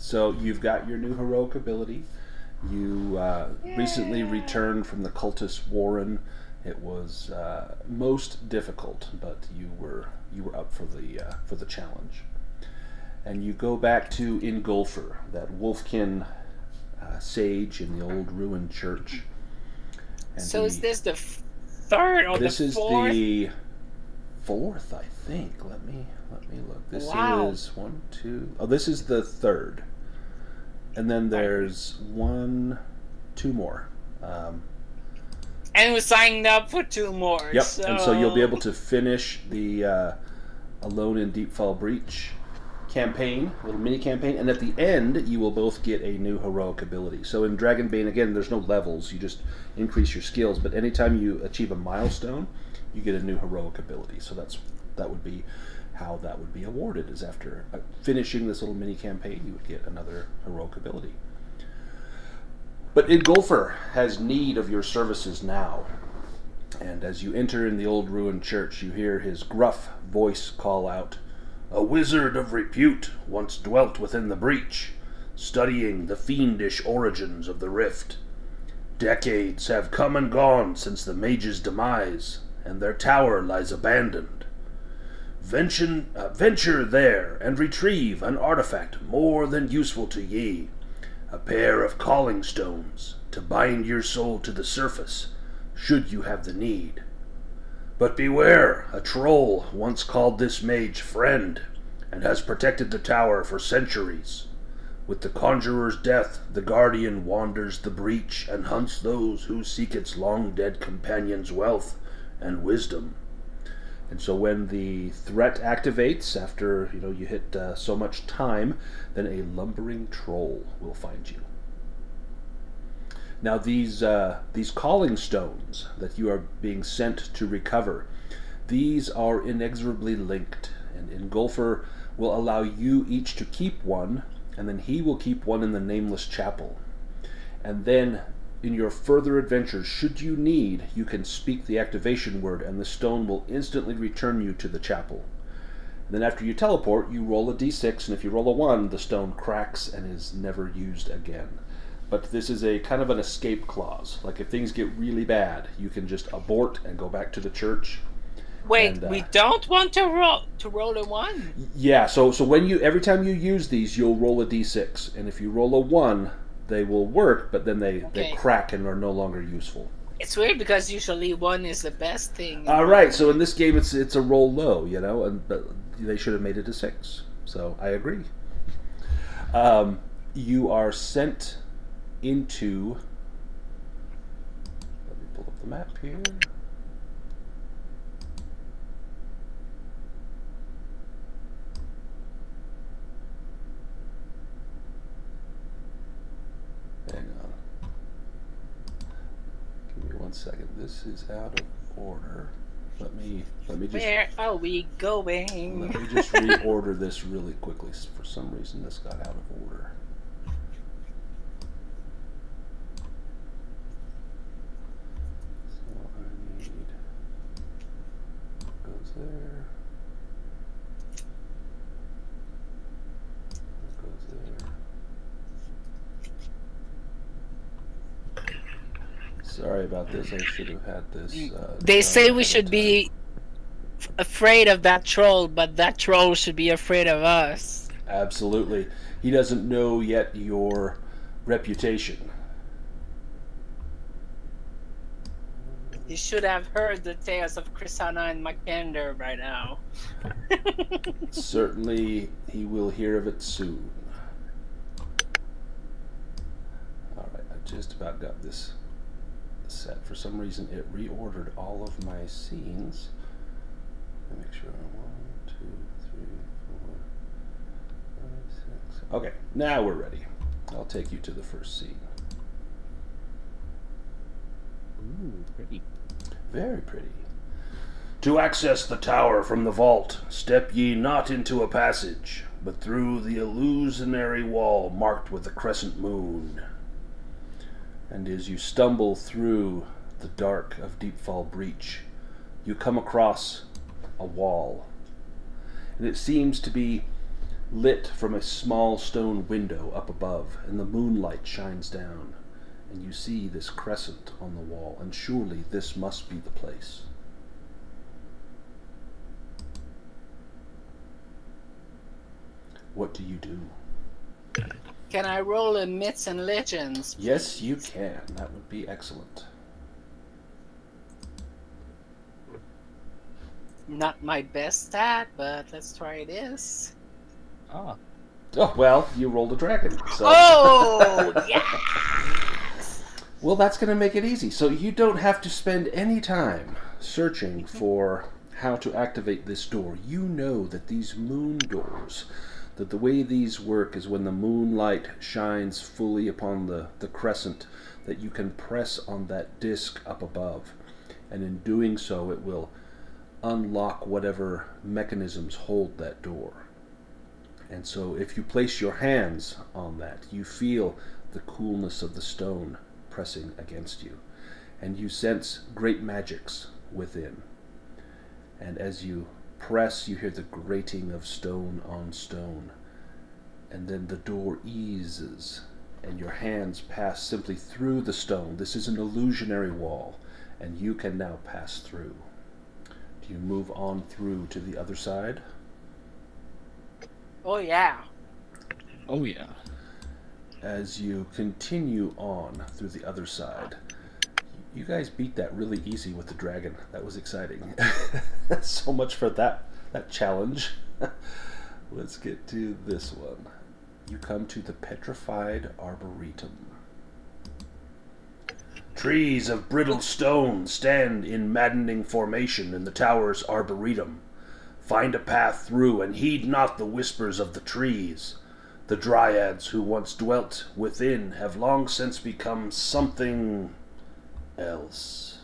So you've got your new heroic ability. You recently returned from the cultist warren. It was most difficult, but you were up for the challenge. And you go back to Ingolfer, that Wolfkin sage in the old ruined church. And so is this the third or the fourth? This is the fourth, I think. Let me look. This is 1, 2. Oh, this is the third. And then there's 1, 2 more. And we signed up for 2 more. Yep. So... And so you'll be able to finish the Alone in Deepfall Breach campaign, little mini campaign, and at the end you will both get a new heroic ability. So in Dragonbane, again, there's no levels, you just increase your skills, but anytime you achieve a milestone, you get a new heroic ability. So that would be how that would be awarded, is after finishing this little mini campaign, you would get another heroic ability. But Ingolfer has need of your services now. And as you enter in the old ruined church, you hear his gruff voice call out, "A wizard of repute once dwelt within the breach, studying the fiendish origins of the rift. Decades have come and gone since the Mage's demise, and their tower lies abandoned. Venture there and retrieve an artifact more than useful to ye, a pair of calling stones to bind your soul to the surface, should you have the need. But beware, a troll once called this mage friend, and has protected the tower for centuries. With the conjurer's death, the guardian wanders the breach and hunts those who seek its long-dead companion's wealth and wisdom." And so when the threat activates, after you hit so much time, then a lumbering troll will find you. Now these calling stones that you are being sent to recover, these are inexorably linked, and Ingolfer will allow you each to keep one, and then he will keep one in the Nameless Chapel. And then in your further adventures, should you need, you can speak the activation word, and the stone will instantly return you to the chapel. And then after you teleport, you roll a d6, and if you roll a 1, the stone cracks and is never used again. But this is a kind of an escape clause. Like if things get really bad, you can just abort and go back to the church. Wait, we don't want to roll a 1? Yeah, so when every time you use these, you'll roll a d6, and if you roll a 1, they will work, but then they crack and are no longer useful. It's weird because usually 1 is the best thing. Right, so in this game it's a roll low, but they should have made it a 6. So I agree. You are sent into... Let me pull up the map here. Hang on. Give me 1 second. This is out of order. Let me just... Where are we going? Let me just reorder this really quickly. For some reason, this got out of order. So I need... Goes there. Goes there. Sorry about this. I should have had this. They say we should be afraid of that troll, but that troll should be afraid of us. Absolutely. He doesn't know yet your reputation. You should have heard the tales of Krisanna and Makander by now. Certainly, he will hear of it soon. Alright, I just about got this set. For some reason, it reordered all of my scenes. Let me make sure. 1, 2, 3, 4, 5, 6. Okay, now we're ready. I'll take you to the first scene. Ooh, pretty. Very pretty. To access the tower from the vault, step ye not into a passage, but through the illusionary wall marked with the crescent moon. And as you stumble through the dark of Deepfall Breach, you come across a wall. And it seems to be lit from a small stone window up above, and the moonlight shines down, and you see this crescent on the wall, and surely this must be the place. What do you do? Can I roll in myths and legends? Yes, you can. That would be excellent. Not my best stat, but let's try this. Ah. Oh, well, you rolled a dragon. So. Oh, yes! Well, that's going to make it easy. So you don't have to spend any time searching for how to activate this door. You know that these moon doors, that the way these work is when the moonlight shines fully upon the crescent, that you can press on that disc up above. And in doing so, it will unlock whatever mechanisms hold that door. And so if you place your hands on that, you feel the coolness of the stone pressing against you. And you sense great magics within. And as you press, you hear the grating of stone on stone. And then the door eases, and your hands pass simply through the stone. This is an illusionary wall, and you can now pass through. Do you move on through to the other side? Oh, yeah. Oh, yeah. As you continue on through the other side, you guys beat that really easy with the dragon. That was exciting. So much for that challenge. Let's get to this one. You come to the Petrified Arboretum. Trees of brittle stone stand in maddening formation in the tower's arboretum. Find a path through and heed not the whispers of the trees. The dryads who once dwelt within have long since become something else.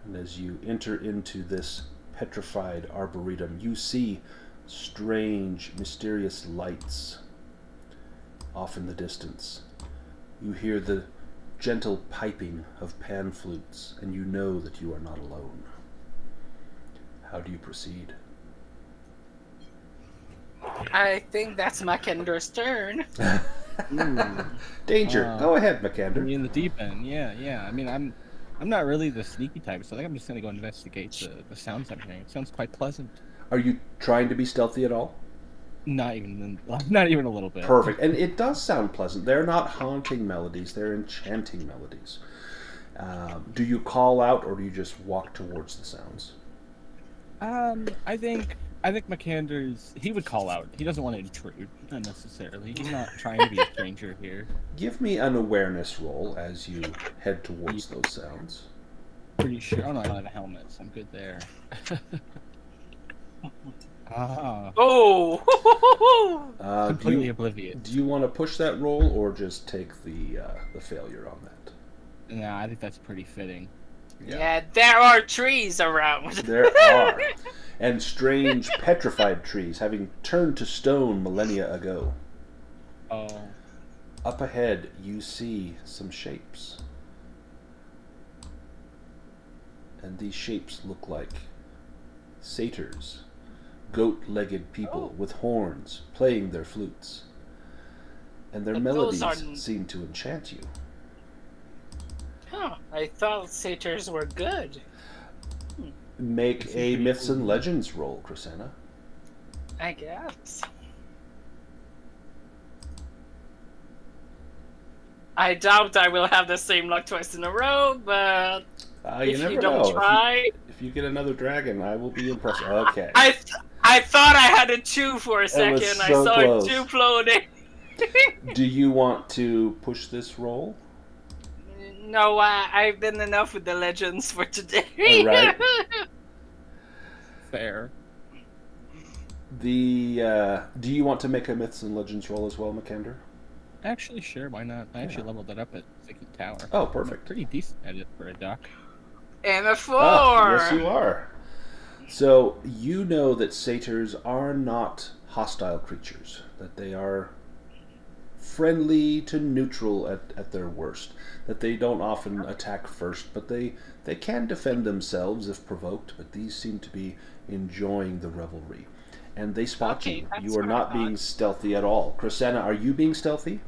And as you enter into this petrified arboretum, you see strange, mysterious lights off in the distance. You hear the gentle piping of pan flutes, and you know that you are not alone. How do you proceed? I think that's Makander's turn. Danger. Go ahead, Makander. In the deep end, yeah. I mean, I'm not really the sneaky type, so I think I'm just gonna go investigate the sounds I'm hearing. It sounds quite pleasant. Are you trying to be stealthy at all? Not even a little bit. Perfect. And it does sound pleasant. They're not haunting melodies, they're enchanting melodies. Do you call out, or do you just walk towards the sounds? I think Makander's, he would call out. He doesn't want to intrude, not necessarily. He's not trying to be a stranger here. Give me an awareness roll as you head towards those sounds. Pretty sure. Oh no, I don't have a helmet, so I'm good there. Oh! Completely oblivious. Do you want to push that roll, or just take the failure on that? Nah, I think that's pretty fitting. Yeah, there are trees around. There are. And strange petrified trees, having turned to stone millennia ago. Oh. Up ahead, you see some shapes. And these shapes look like satyrs, goat-legged people with horns playing their flutes. And their But melodies those are... seem to enchant you. Huh, I thought satyrs were good. Make a Myths and Legends roll, Krisanna. I guess. I doubt I will have the same luck twice in a row, but You if never you don't know. try... If you get another dragon, I will be impressed. Okay. I thought I had a 2 for a second. was I so saw close. a 2 floating. Do you want to push this roll? No, I've done enough with the legends for today. All right. Fair. Do you want to make a Myths and Legends roll as well, Makander? Actually, sure, why not? I actually leveled that up at Sticky Tower. Oh, perfect. Pretty decent at it for a duck. And a 4. Yes, you are. So you know that satyrs are not hostile creatures, that they are friendly to neutral at their worst, that they don't often attack first, but they can defend themselves if provoked, but these seem to be enjoying the revelry. and they spot Okay, you. that's You are what I not being thought. stealthy at all. Krisanna, are you being stealthy?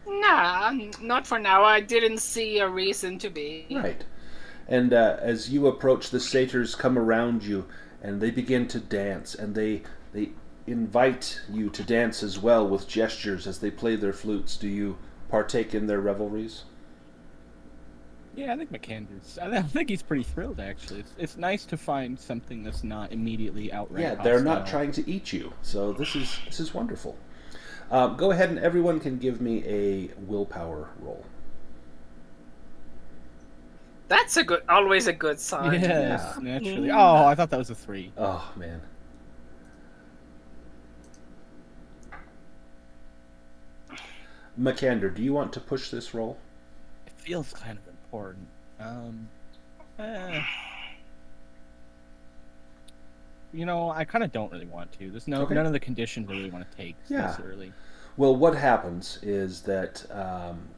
Nah, not for now. I didn't see a reason to be. Right. And as you approach, the satyrs come around you, and they begin to dance, and they invite you to dance as well with gestures as they play their flutes. Do you partake in their revelries? Yeah, I think Makander's. I think he's pretty thrilled actually. It's nice to find something that's not immediately outright Yeah, they're not hostile. trying to eat you, so this is wonderful. Go ahead and everyone can give me a willpower roll. That's always a good sign. Yes, Yeah. naturally. Oh, I thought that was a 3. Oh man. Makander, do you want to push this roll? It feels kind of important. Eh. You know, I kind of don't really want to. There's Okay. none of the conditions I really want to take Yeah. this early. Well, what happens is that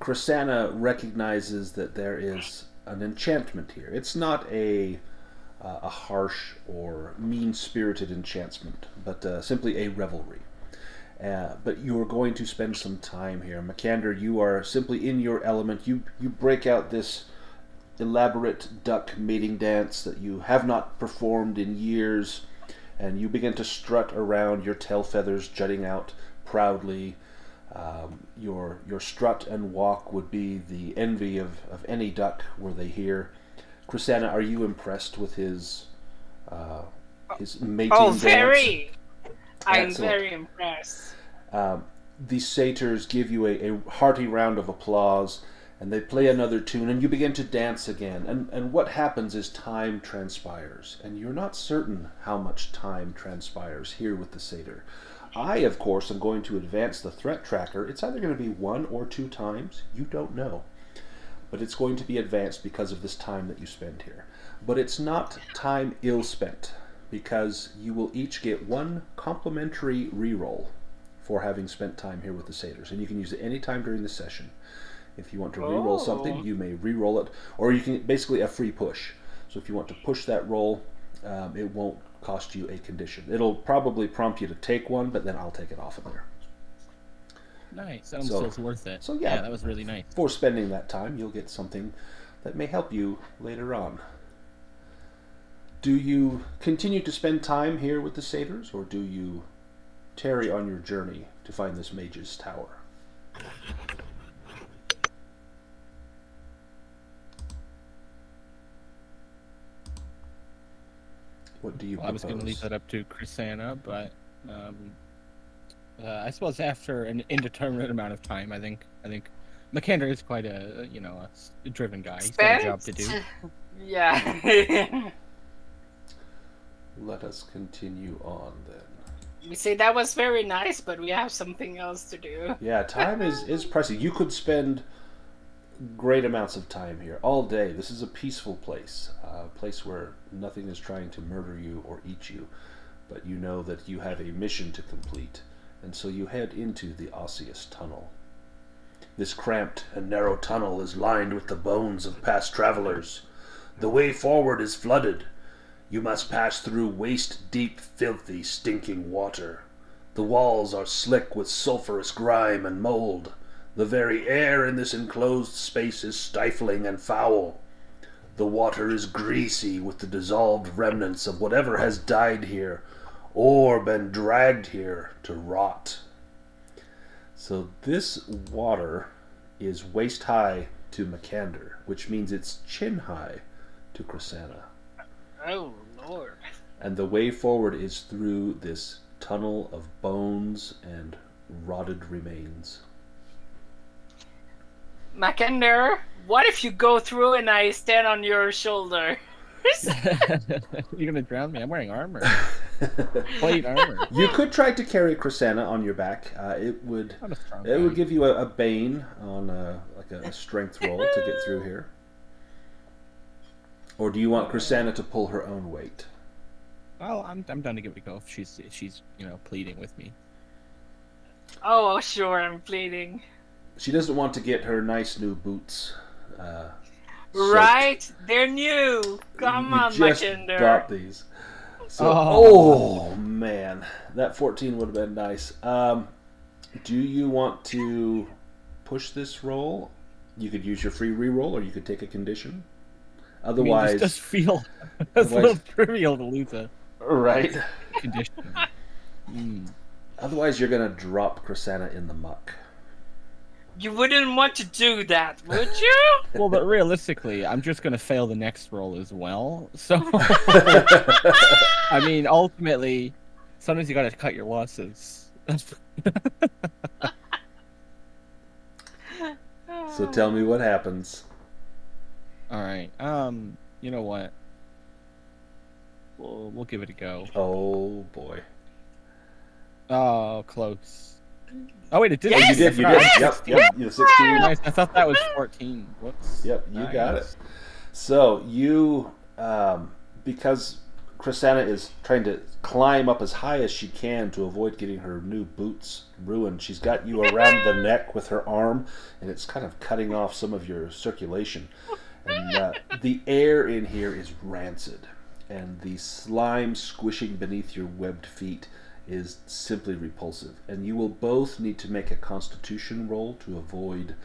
Krisanna recognizes that there is an enchantment here. It's not a harsh or mean-spirited enchantment, but simply a revelry. But you are going to spend some time here. Makander, you are simply in your element. You break out this elaborate duck mating dance that you have not performed in years, and you begin to strut around, your tail feathers jutting out proudly. Your strut and walk would be the envy of any duck were they here. Krisanna, are you impressed with his mating Oh, dance? very! I'm Excellent. very impressed. The satyrs give you a hearty round of applause, and they play another tune, and you begin to dance again. And what happens is time transpires, and you're not certain how much time transpires here with the satyr. I, of course, am going to advance the threat tracker. It's either going to be 1 or 2 times. You don't know. But it's going to be advanced because of this time that you spend here. But it's not time ill spent, because you will each get 1 complimentary reroll for having spent time here with the satyrs. And you can use it any time during the session. If you want to reroll something, you may reroll it, or you can basically a free push. So if you want to push that roll, it won't cost you a condition. It'll probably prompt you to take one, but then I'll take it off of there. Nice. That almost So- feels worth it. so yeah. That was really nice. For spending that time, you'll get something that may help you later on. Do you continue to spend time here with the satyrs, or do you tarry on your journey to find this mage's tower? What do you Well, I was going to leave that up to Krisanna, but I suppose after an indeterminate amount of time, I think Makander is quite a driven guy. He's got a job to do. Yeah. Let us continue on then. We say that was very nice, but we have something else to do. Yeah, time is pressing. You could spend great amounts of time here all day. This is a peaceful place, a place where nothing is trying to murder you or eat you, but you know that you have a mission to complete, and so you head into the osseous tunnel. This cramped and narrow tunnel is lined with the bones of past travelers. The way forward is flooded. You must pass through waist-deep, filthy, stinking water. The walls are slick with sulphurous grime and mold. The very air in this enclosed space is stifling and foul. The water is greasy with the dissolved remnants of whatever has died here, or been dragged here to rot. So this water is waist-high to Makander, which means it's chin-high to Krisanna. Oh, Lord. And the way forward is through this tunnel of bones and rotted remains. Makander, what if you go through and I stand on your shoulder? You're gonna drown me. I'm wearing armor. Plate armor. You could try to carry Krisanna on your back. It would I'm a strong it would guy. give you a bane on a strength roll to get through here. Or do you want Krisanna to pull her own weight? Well, I'm done to give it a go if she's pleading with me. Oh, sure, I'm pleading. She doesn't want to get her nice new boots. Right? They're new. Come you on, just Makander. bought these. So, Oh. man. man, that 14 would have been nice. Do you want to push this roll? You could use your free reroll, or you could take a condition. Otherwise, this does feel a little trivial to lose a right condition. Otherwise, you're gonna drop Krisanna in the muck. You wouldn't want to do that, would you? Well, but realistically, I'm just going to fail the next roll as well. So, I mean, ultimately, sometimes you got to cut your losses. So tell me what happens. All right. You know what? We'll give it a go. Oh boy. Oh, close. Oh wait, it did. Yes! You did. Yep. You 16. Nice. I thought that was 14. Whoops. Yep, you got it. So you, because Krisanna is trying to climb up as high as she can to avoid getting her new boots ruined, she's got you around the neck with her arm, and it's kind of cutting off some of your circulation. And the air in here is rancid, and the slime squishing beneath your webbed feet is simply repulsive. And you will both need to make a constitution roll to avoid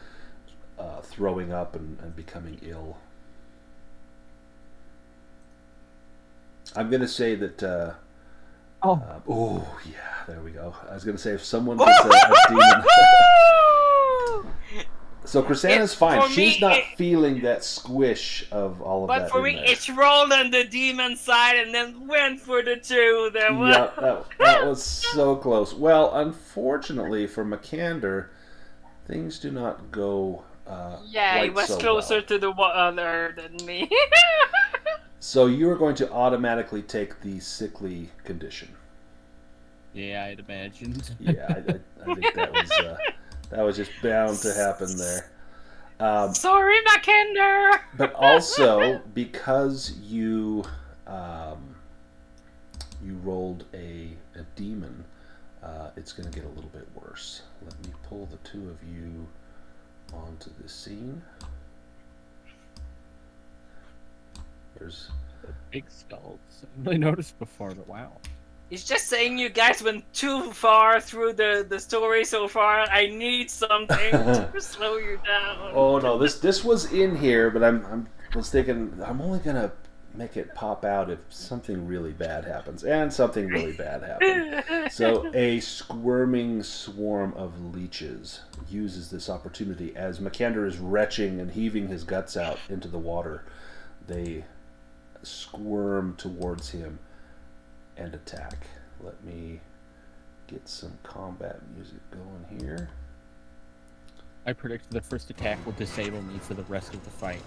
throwing up and becoming ill. I'm going to say that... oh, yeah, there we go. I was going to say if someone gets a demon... So Krisanna's fine. She's not feeling that squish of all of that. But for me, there. it's rolled on the demon side and then went for the 2. Yeah, that was so close. Well, unfortunately for Makander, things do not go yeah, he was so closer well. to the other than me. So you are going to automatically take the sickly condition. Yeah, I'd imagined. Yeah, I think that was just bound to happen there. Sorry, Makander! But also, because you rolled a demon, it's going to get a little bit worse. Let me pull the 2 of you onto this scene. There's big skulls. I haven't really noticed before, but wow. He's just saying you guys went too far through the story so far. I need something to slow you down. Oh no, this was in here, but I was thinking I'm only gonna make it pop out if something really bad happens, and something really bad happened. So a squirming swarm of leeches uses this opportunity as Makander is retching and heaving his guts out into the water. They squirm towards him and attack. Let me get some combat music going here. I predict the first attack will disable me for the rest of the fight.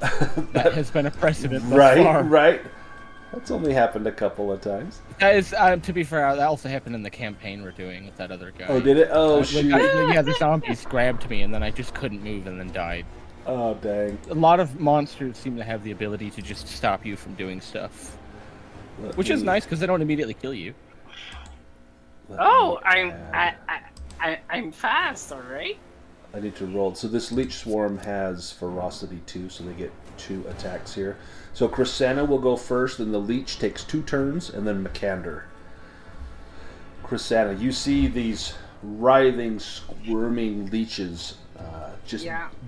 That has been a precedent thus Right, far. right. That's only happened a couple of times. That is, to be fair, that also happened in the campaign we're doing with that other guy. Oh, did it? Oh, shoot. Yeah, the zombies grabbed me, and then I just couldn't move and then died. Oh, dang. A lot of monsters seem to have the ability to just stop you from doing stuff. Which is nice, because they don't immediately kill you. Oh, I'm fast, alright? I need to roll. So this leech swarm has ferocity 2, so they get 2 attacks here. So Krisanna will go first, then the leech takes 2 turns, and then Makander. Krisanna, you see these writhing, squirming leeches just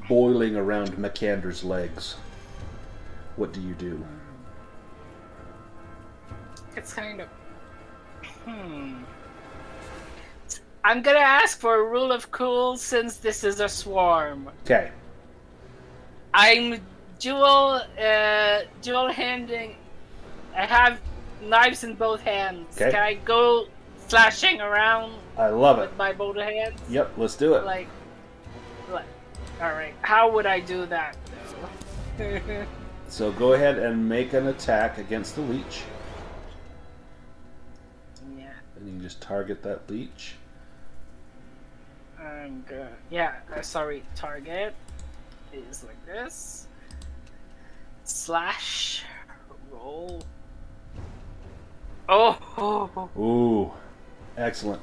boiling around Makander's legs. What do you do? It's kind of... I'm gonna ask for a rule of cool since this is a swarm. Okay. I'm dual handing. I have knives in both hands. Okay. Can I go slashing around I love it. with my both hands? Yep, let's do it. Like, alright. How would I do that, though? So go ahead and make an attack against the leech. Yeah. And you can just target that leech. I'm good. Yeah, sorry, target is like this. Slash. Roll. Oh! Ooh, excellent.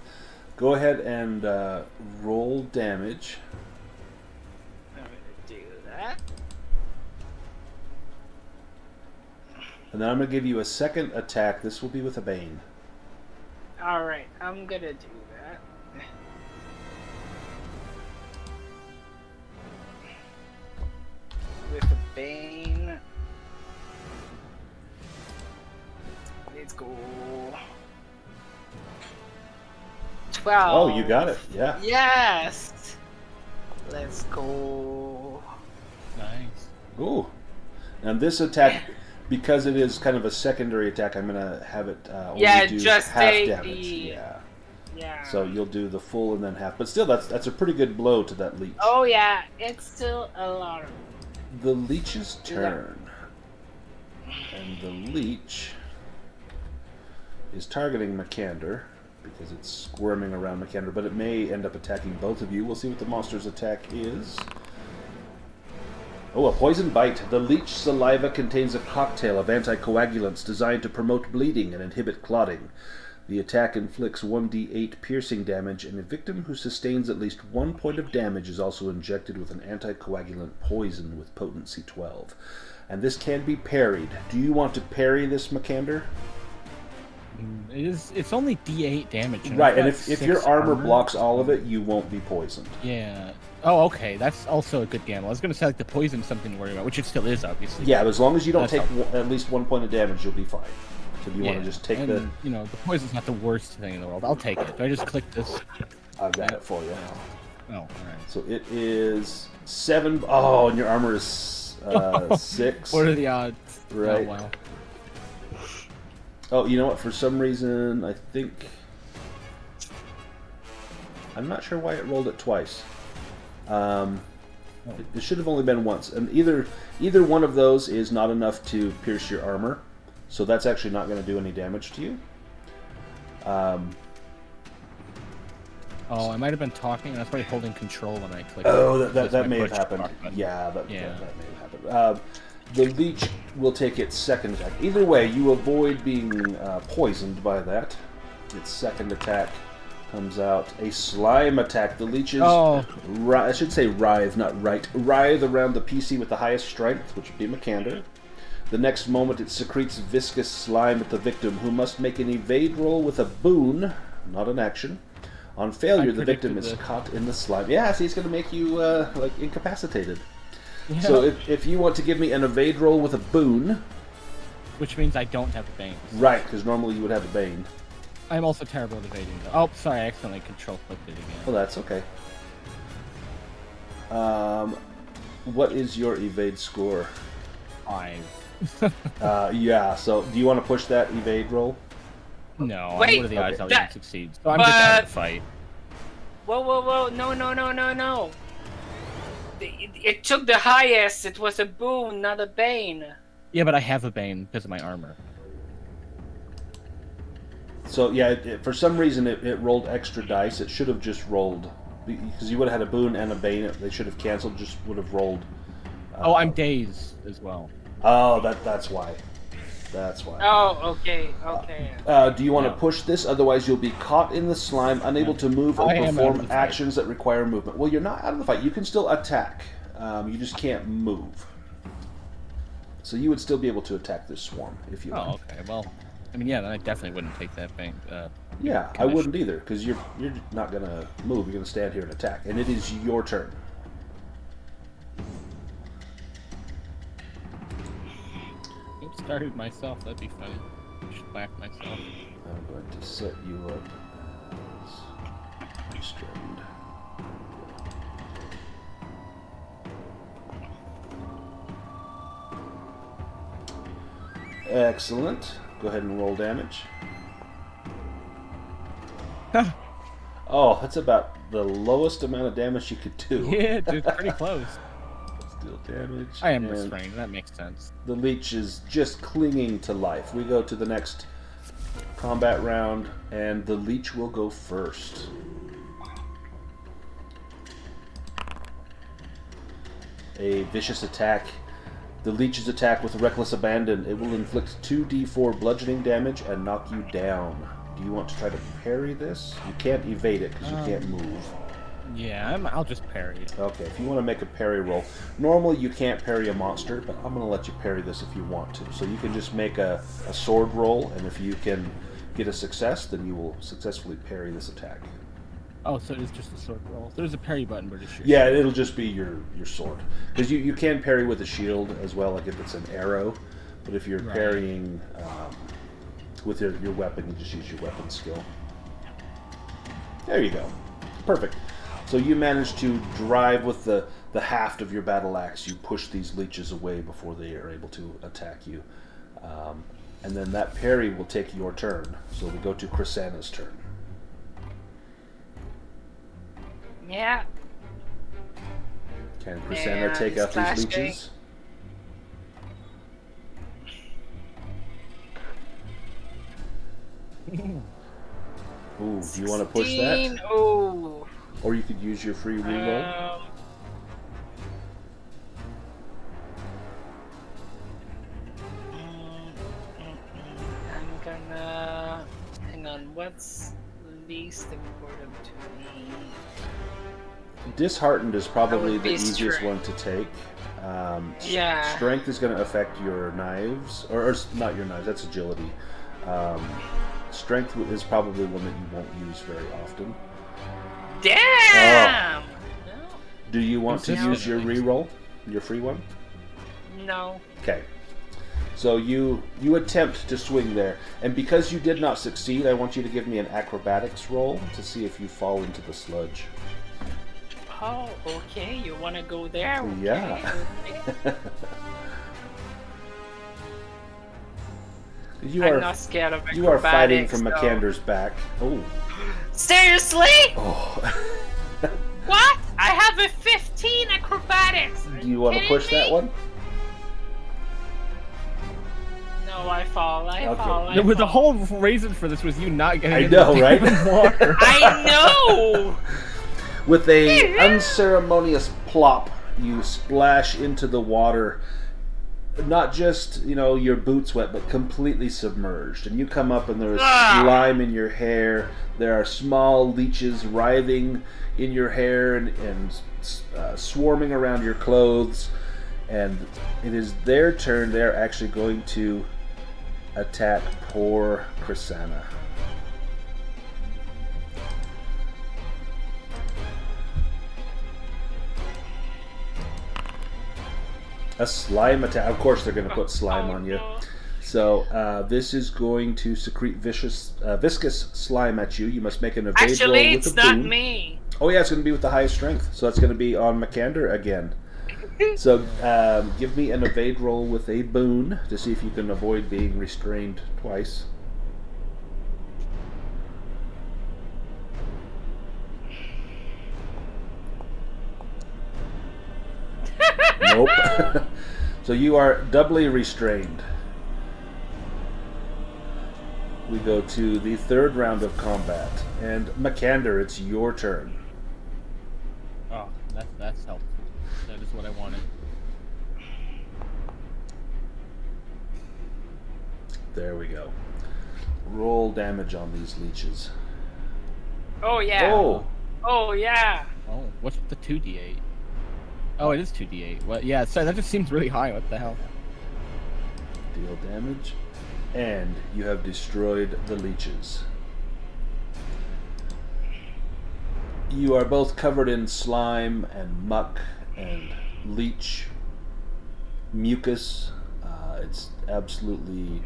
Go ahead and roll damage. I'm gonna do that. And then I'm going to give you a second attack. This will be with a Bane. Alright, I'm gonna do that. With the Bane. Let's go. 12. Oh, you got it. Yeah. Yes! Let's go. Nice. Ooh. And this attack, because it is kind of a secondary attack, I'm gonna have it only do just half take damage. the- Yeah. Yeah. So you'll do the full and then half, but still, that's a pretty good blow to that leech. Oh yeah, it's still a lot of... The leech's turn, and the leech is targeting Makander because it's squirming around Makander, but it may end up attacking both of you. We'll see what the monster's attack is. Oh, a poison bite. The leech saliva contains a cocktail of anticoagulants designed to promote bleeding and inhibit clotting. The attack inflicts 1d8 piercing damage, and a victim who sustains at least 1 point of damage is also injected with an anticoagulant poison with potency 12. And this can be parried. Do you want to parry this, Makander? It's only D8 damage. Right, I've and got if 6 your armor blocks all of it, you won't be poisoned. Yeah. Oh, okay. That's also a good gamble. I was going to say, like, the poison is something to worry about, which it still is, obviously. Yeah, but as long as you don't That's take helpful. at least 1 point of damage, you'll be fine. So if you want to just take and, the... you know, the poison's not the worst thing in the world. I'll take it. Do I just click this? I've got it for you. Oh, alright. So it is 7... Oh, and your armor is 6. What are the odds? Right. Oh, wow. Oh, you know what? For some reason, I think... I'm not sure why it rolled it twice. It should have only been once. And either one of those is not enough to pierce your armor. So that's actually not going to do any damage to you. Oh, I might have been talking, and I was probably holding control when I clicked. Oh, That's that my may have push happened. talk button. Yeah, that may Yeah. have happened. The leech will take its second attack. Either way, you avoid being poisoned by that. Its second attack comes out. A slime attack. The leeches, I should say writhe, not right. Writhe around the PC with the highest strength, which would be Makander. The next moment, it secretes viscous slime at the victim, who must make an evade roll with a boon, not an action. On failure, the victim is caught in the slime. Yeah, see, it's going to make you, like, incapacitated. Yeah. So if you want to give me an evade roll with a boon... Which means I don't have a Bane. Right, because normally you would have a Bane. I'm also terrible at evading, though. Oh, sorry, I accidentally control-clicked it again. Well, that's okay. What is your evade score? 5. Yeah, so do you want to push that evade roll? No, Wait, what are the odds I'll even succeed? So I'm but... just out of the fight. Whoa, whoa, whoa, no. It took the highest. It was a boon, not a bane. Yeah, but I have a Bane because of my armor. So, yeah, for some reason it rolled extra dice. It should have just rolled... Because you would have had a boon and a bane. They should have canceled, just would have rolled... oh, I'm dazed as well. Oh, that's why. That's why. Oh, okay. Do you want to push this? Otherwise, you'll be caught in the slime, unable to move or perform actions that require movement. Well, you're not out of the fight. You can still attack. You just can't move. So you would still be able to attack this swarm if you want. Oh, okay. Well, I mean, yeah, then I definitely wouldn't take that thing. Yeah, I wouldn't either, because you're not going to move. You're going to stand here and attack. And it is your turn. Started myself, that'd be funny. I should whack myself. I'm going to set you up as restrained. Excellent. Go ahead and roll damage. Oh, that's about the lowest amount of damage you could do. Yeah, dude, pretty close. Deal damage. I am restrained, that makes sense. The leech is just clinging to life. We go to the next combat round, and the leech will go first. A vicious attack. The leech's attack with reckless abandon. It will inflict 2d4 bludgeoning damage and knock you down. Do you want to try to parry this? You can't evade it because you can't move. Yeah, I'll just parry it. Okay, if you want to make a parry roll. Normally you can't parry a monster, but I'm going to let you parry this if you want to. So you can just make a sword roll, and if you can get a success, then you will successfully parry this attack. Oh, so it is just a sword roll. There's a parry button, but it's your Yeah, sword. it'll just be your sword. Because you can parry with a shield as well, like if it's an arrow. But if you're Right. parrying with your weapon, you just use your weapon skill. There you go. Perfect. So you manage to drive with the haft of your battle axe. You push these leeches away before they are able to attack you. And then that parry will take your turn. So we go to Krisanna's turn. Yeah. Can Krisanna take out these leeches? Ooh, do you want to push that? Oh. Or you could use your free reload. I'm gonna... Hang on, what's least important to me? Disheartened is probably the be easiest strength. one to take. Yeah. Strength is going to affect your knives, or not your knives, that's agility. Strength is probably one that you won't use very often. Damn! Do you want to use your reroll? Your free one? No. Okay. So you attempt to swing there, and because you did not succeed, I want you to give me an acrobatics roll to see if you fall into the sludge. Oh, okay. You want to go there? Okay. Yeah. I'm not scared of acrobatics. You are fighting from though. Makander's back. Oh. Seriously? Oh. What? I have a 15 acrobatics. Do you want to push that one? No, I fall. I Okay. fall. I The fall. whole reason for this was you not getting I into know, the right? damn water. I know. With a unceremonious plop, you splash into the water. Not just, your boots wet, but completely submerged. And you come up and there is slime in your hair. There are small leeches writhing in your hair and swarming around your clothes. And it is their turn. They're actually going to attack poor Krisanna. A slime attack. Of course, they're going to put slime on you. No. So this is going to secrete viscous slime at you. You must make an evade roll Actually, with it's a not boon. me. Oh yeah, it's going to be with the highest strength. So that's going to be on Makander again. So give me an evade roll with a boon to see if you can avoid being restrained twice. Nope. So you are doubly restrained. We go to the third round of combat. And Makander, it's your turn. Oh, that's helpful. That is what I wanted. There we go. Roll damage on these leeches. Oh yeah. Oh! Oh yeah. Oh, what's the 2d8? Oh, it is 2d8. Well, yeah, so that just seems really high. What the hell? Deal damage. And you have destroyed the leeches. You are both covered in slime and muck and leech mucus. It's absolutely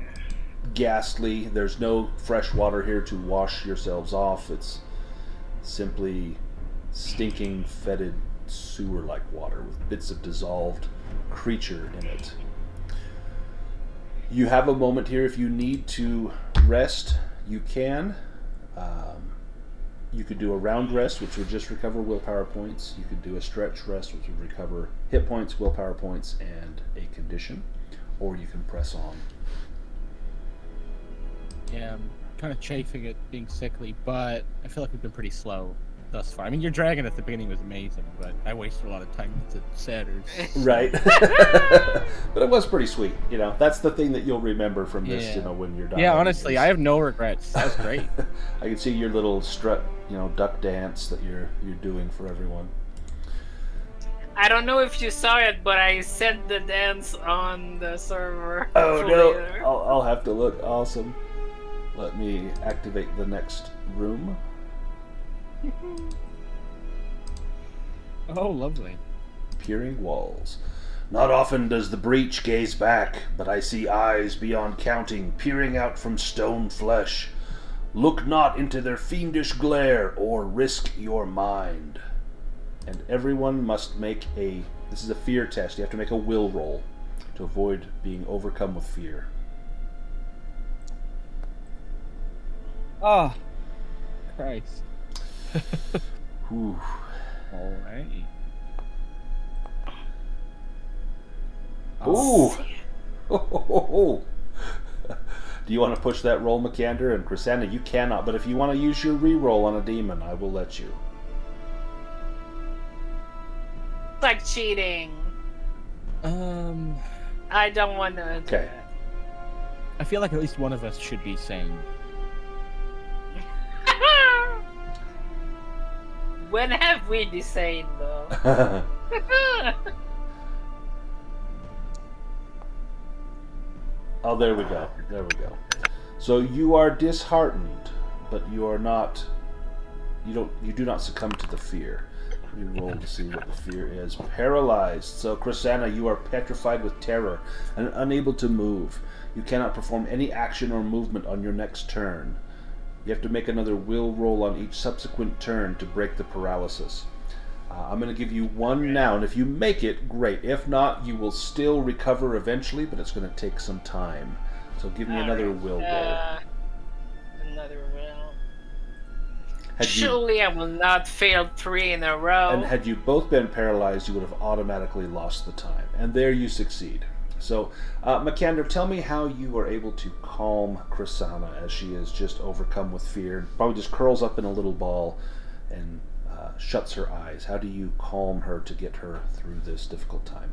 ghastly. There's no fresh water here to wash yourselves off. It's simply stinking, fetid, sewer-like water with bits of dissolved creature in it. You have a moment here. If you need to rest, you can. You could do a round rest, which would just recover willpower points. You could do a stretch rest, which would recover hit points, willpower points, and a condition. Or you can press on. Yeah, I'm kind of chafing at being sickly, but I feel like we've been pretty slow thus far. I mean, your dragon at the beginning was amazing, but I wasted a lot of time with the setters. Right. But it was pretty sweet. That's the thing that you'll remember from this, Yeah. when you're done. Yeah, honestly, I have no regrets. That was great. I can see your little strut, duck dance that you're doing for everyone. I don't know if you saw it, but I sent the dance on the server. Oh for no! later. I'll have to look. Awesome. Let me activate the next room. Oh, lovely. Peering walls. Not often does the breach gaze back, but I see eyes beyond counting, peering out from stone flesh. Look not into their fiendish glare, or risk your mind. And everyone must make this is a fear test. You have to make a will roll to avoid being overcome with fear. Oh, Christ. Whew. Alright. Ooh! Do you want to push that roll, Makander? And Krisanna, you cannot, but if you want to use your reroll on a demon, I will let you. It's like cheating. I don't want to. Okay. I feel like at least one of us should be sane. When have we decided, though? Oh, there we go. There we go. So you are disheartened, but you are not. You do not succumb to the fear. We roll to see what the fear is. Paralyzed. So Krisanna, you are petrified with terror and unable to move. You cannot perform any action or movement on your next turn. You have to make another will roll on each subsequent turn to break the paralysis. I'm going to give you one now, and if you make it, great. If not, you will still recover eventually, but it's going to take some time. So give me another will roll. Another will. Had you, Surely I will not fail 3 in a row. and had you both been paralyzed, you would have automatically lost the time. And there you succeed. So, Makander, tell me how you are able to calm Krisanna as she is just overcome with fear. Probably just curls up in a little ball and shuts her eyes. How do you calm her to get her through this difficult time?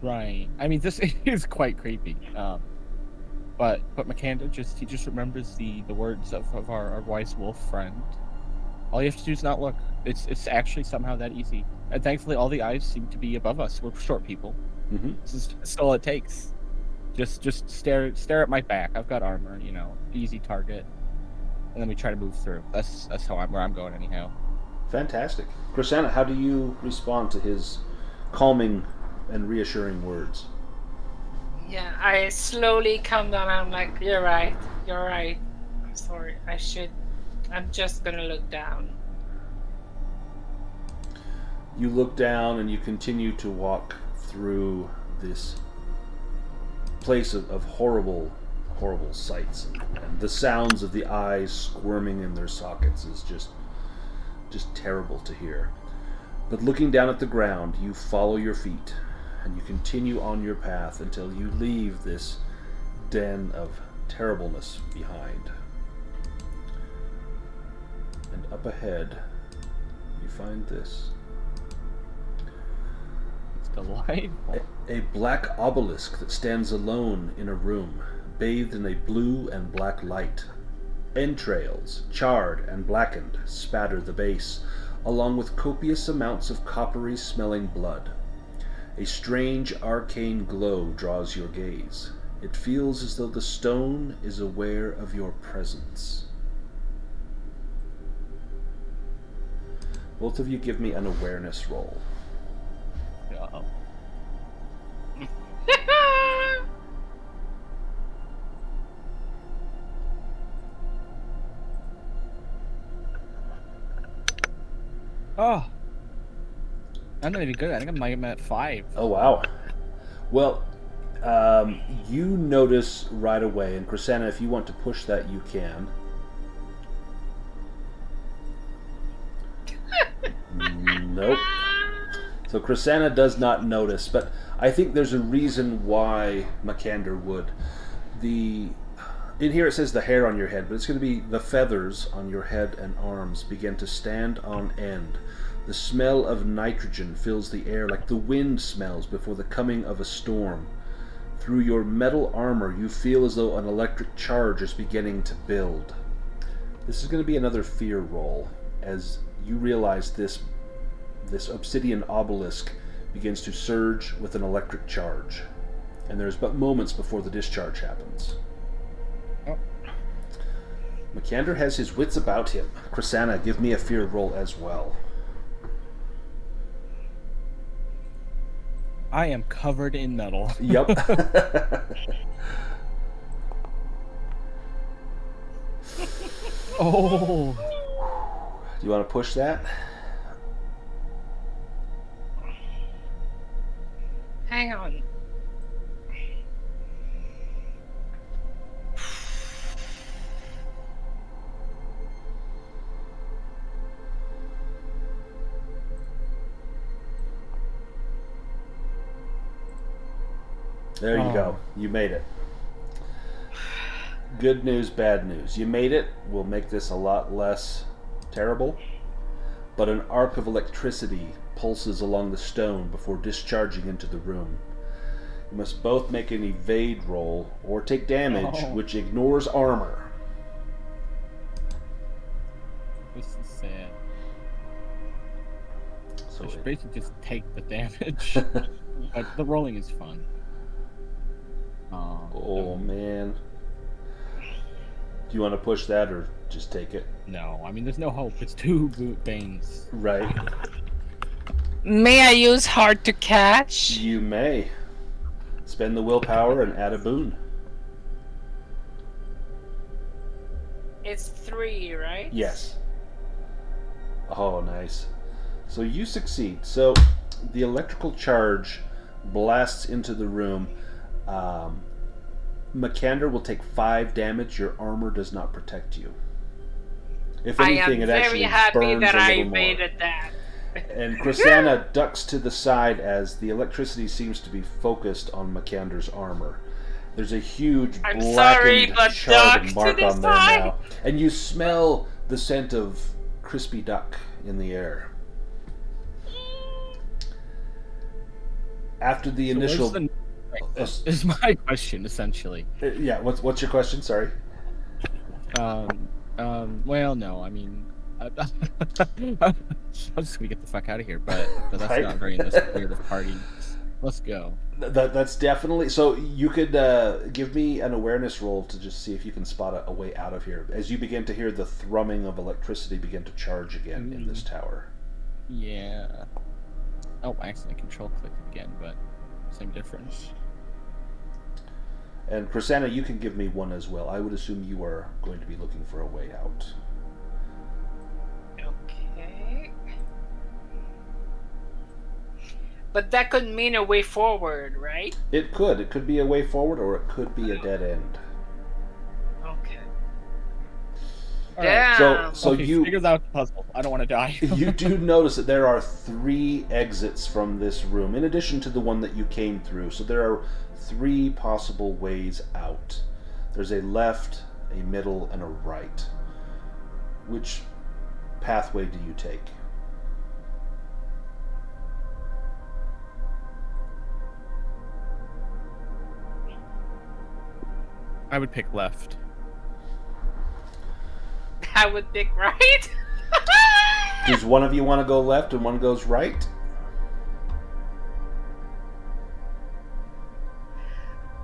Right. I mean, this is quite creepy. But Makander he just remembers the words of our wise wolf friend. All you have to do is not look. It's actually somehow that easy. And thankfully, all the eyes seem to be above us. We're short people. Mm-hmm. That's all it takes. Just stare at my back. I've got armor, easy target, and then we try to move through. That's where I'm going anyhow. Fantastic. Krisanna, how do you respond to his calming and reassuring words? Yeah, I slowly come down. I'm like, you're right. I'm sorry. I'm just gonna look down. You look down and you continue to walk through this place of horrible sights, and the sounds of the eyes squirming in their sockets is just terrible to hear. But looking down at the ground, you follow your feet and you continue on your path until you leave this den of terribleness behind. And up ahead, you find this. Delightful. A black obelisk that stands alone in a room, bathed in a blue and black light. Entrails, charred and blackened, spatter the base, along with copious amounts of coppery-smelling blood. A strange arcane glow draws your gaze. It feels as though the stone is aware of your presence. Both of you give me an awareness roll. Uh-oh. Oh, I'm not even good. I think I'm at 5. Oh, wow. Well, you notice right away, and Krisanna, if you want to push that, you can. Nope. So Krisanna does not notice, but I think there's a reason why Makander would. In here it says the hair on your head, but it's going to be the feathers on your head and arms begin to stand on end. The smell of nitrogen fills the air like the wind smells before the coming of a storm. Through your metal armor, you feel as though an electric charge is beginning to build. This is going to be another fear roll, as you realize this obsidian obelisk begins to surge with an electric charge. And there's but moments before the discharge happens. Oh. Makander has his wits about him. Krisanna, give me a fear roll as well. I am covered in metal. Yep. Oh. Do you want to push that? Hang on. There you go. You made it. Good news, bad news. You made it. We'll make this a lot less terrible. But an arc of electricity pulses along the stone before discharging into the room. You must both make an evade roll or take damage, which ignores armor. This is sad. So I should basically just take the damage. But the rolling is fun. Oh man. Do you want to push that or just take it? No, I mean there's no hope. It's 2 Banes. Right. May I use hard to catch? You may. Spend the willpower and add a boon. It's 3, right? Yes. Oh, nice. So you succeed. So the electrical charge blasts into the room. Makander will take 5 damage. Your armor does not protect you. If anything, it actually burns a little more. I am very happy that I evaded that. And Krisanna ducks to the side as the electricity seems to be focused on Makander's armor. There's a huge blackened charred mark on there now. And you smell the scent of crispy duck in the air. After the initial... is my question, essentially. Yeah, what's your question? Sorry. Well, no, I mean... I'm just gonna get the fuck out of here, but that's Right? not very necessary of party. Let's go. That's definitely... So you could give me an awareness roll to just see if you can spot a way out of here. As you begin to hear the thrumming of electricity begin to charge again in this tower. Yeah. Oh, I accidentally control-clicked again, but same difference. And Krisanna, you can give me one as well. I would assume you are going to be looking for a way out. Okay. But that could mean a way forward, right? It could. It could be a way forward, or it could be a dead end. Okay. All right. Damn. So Okay, you figure out the puzzle. I don't want to die. you do notice that there are 3 exits from this room, in addition to the one that you came through. So there are 3 possible ways out. There's a left, a middle, and a right. Which pathway do you take? I would pick left. I would pick right. Does one of you want to go left and one goes right?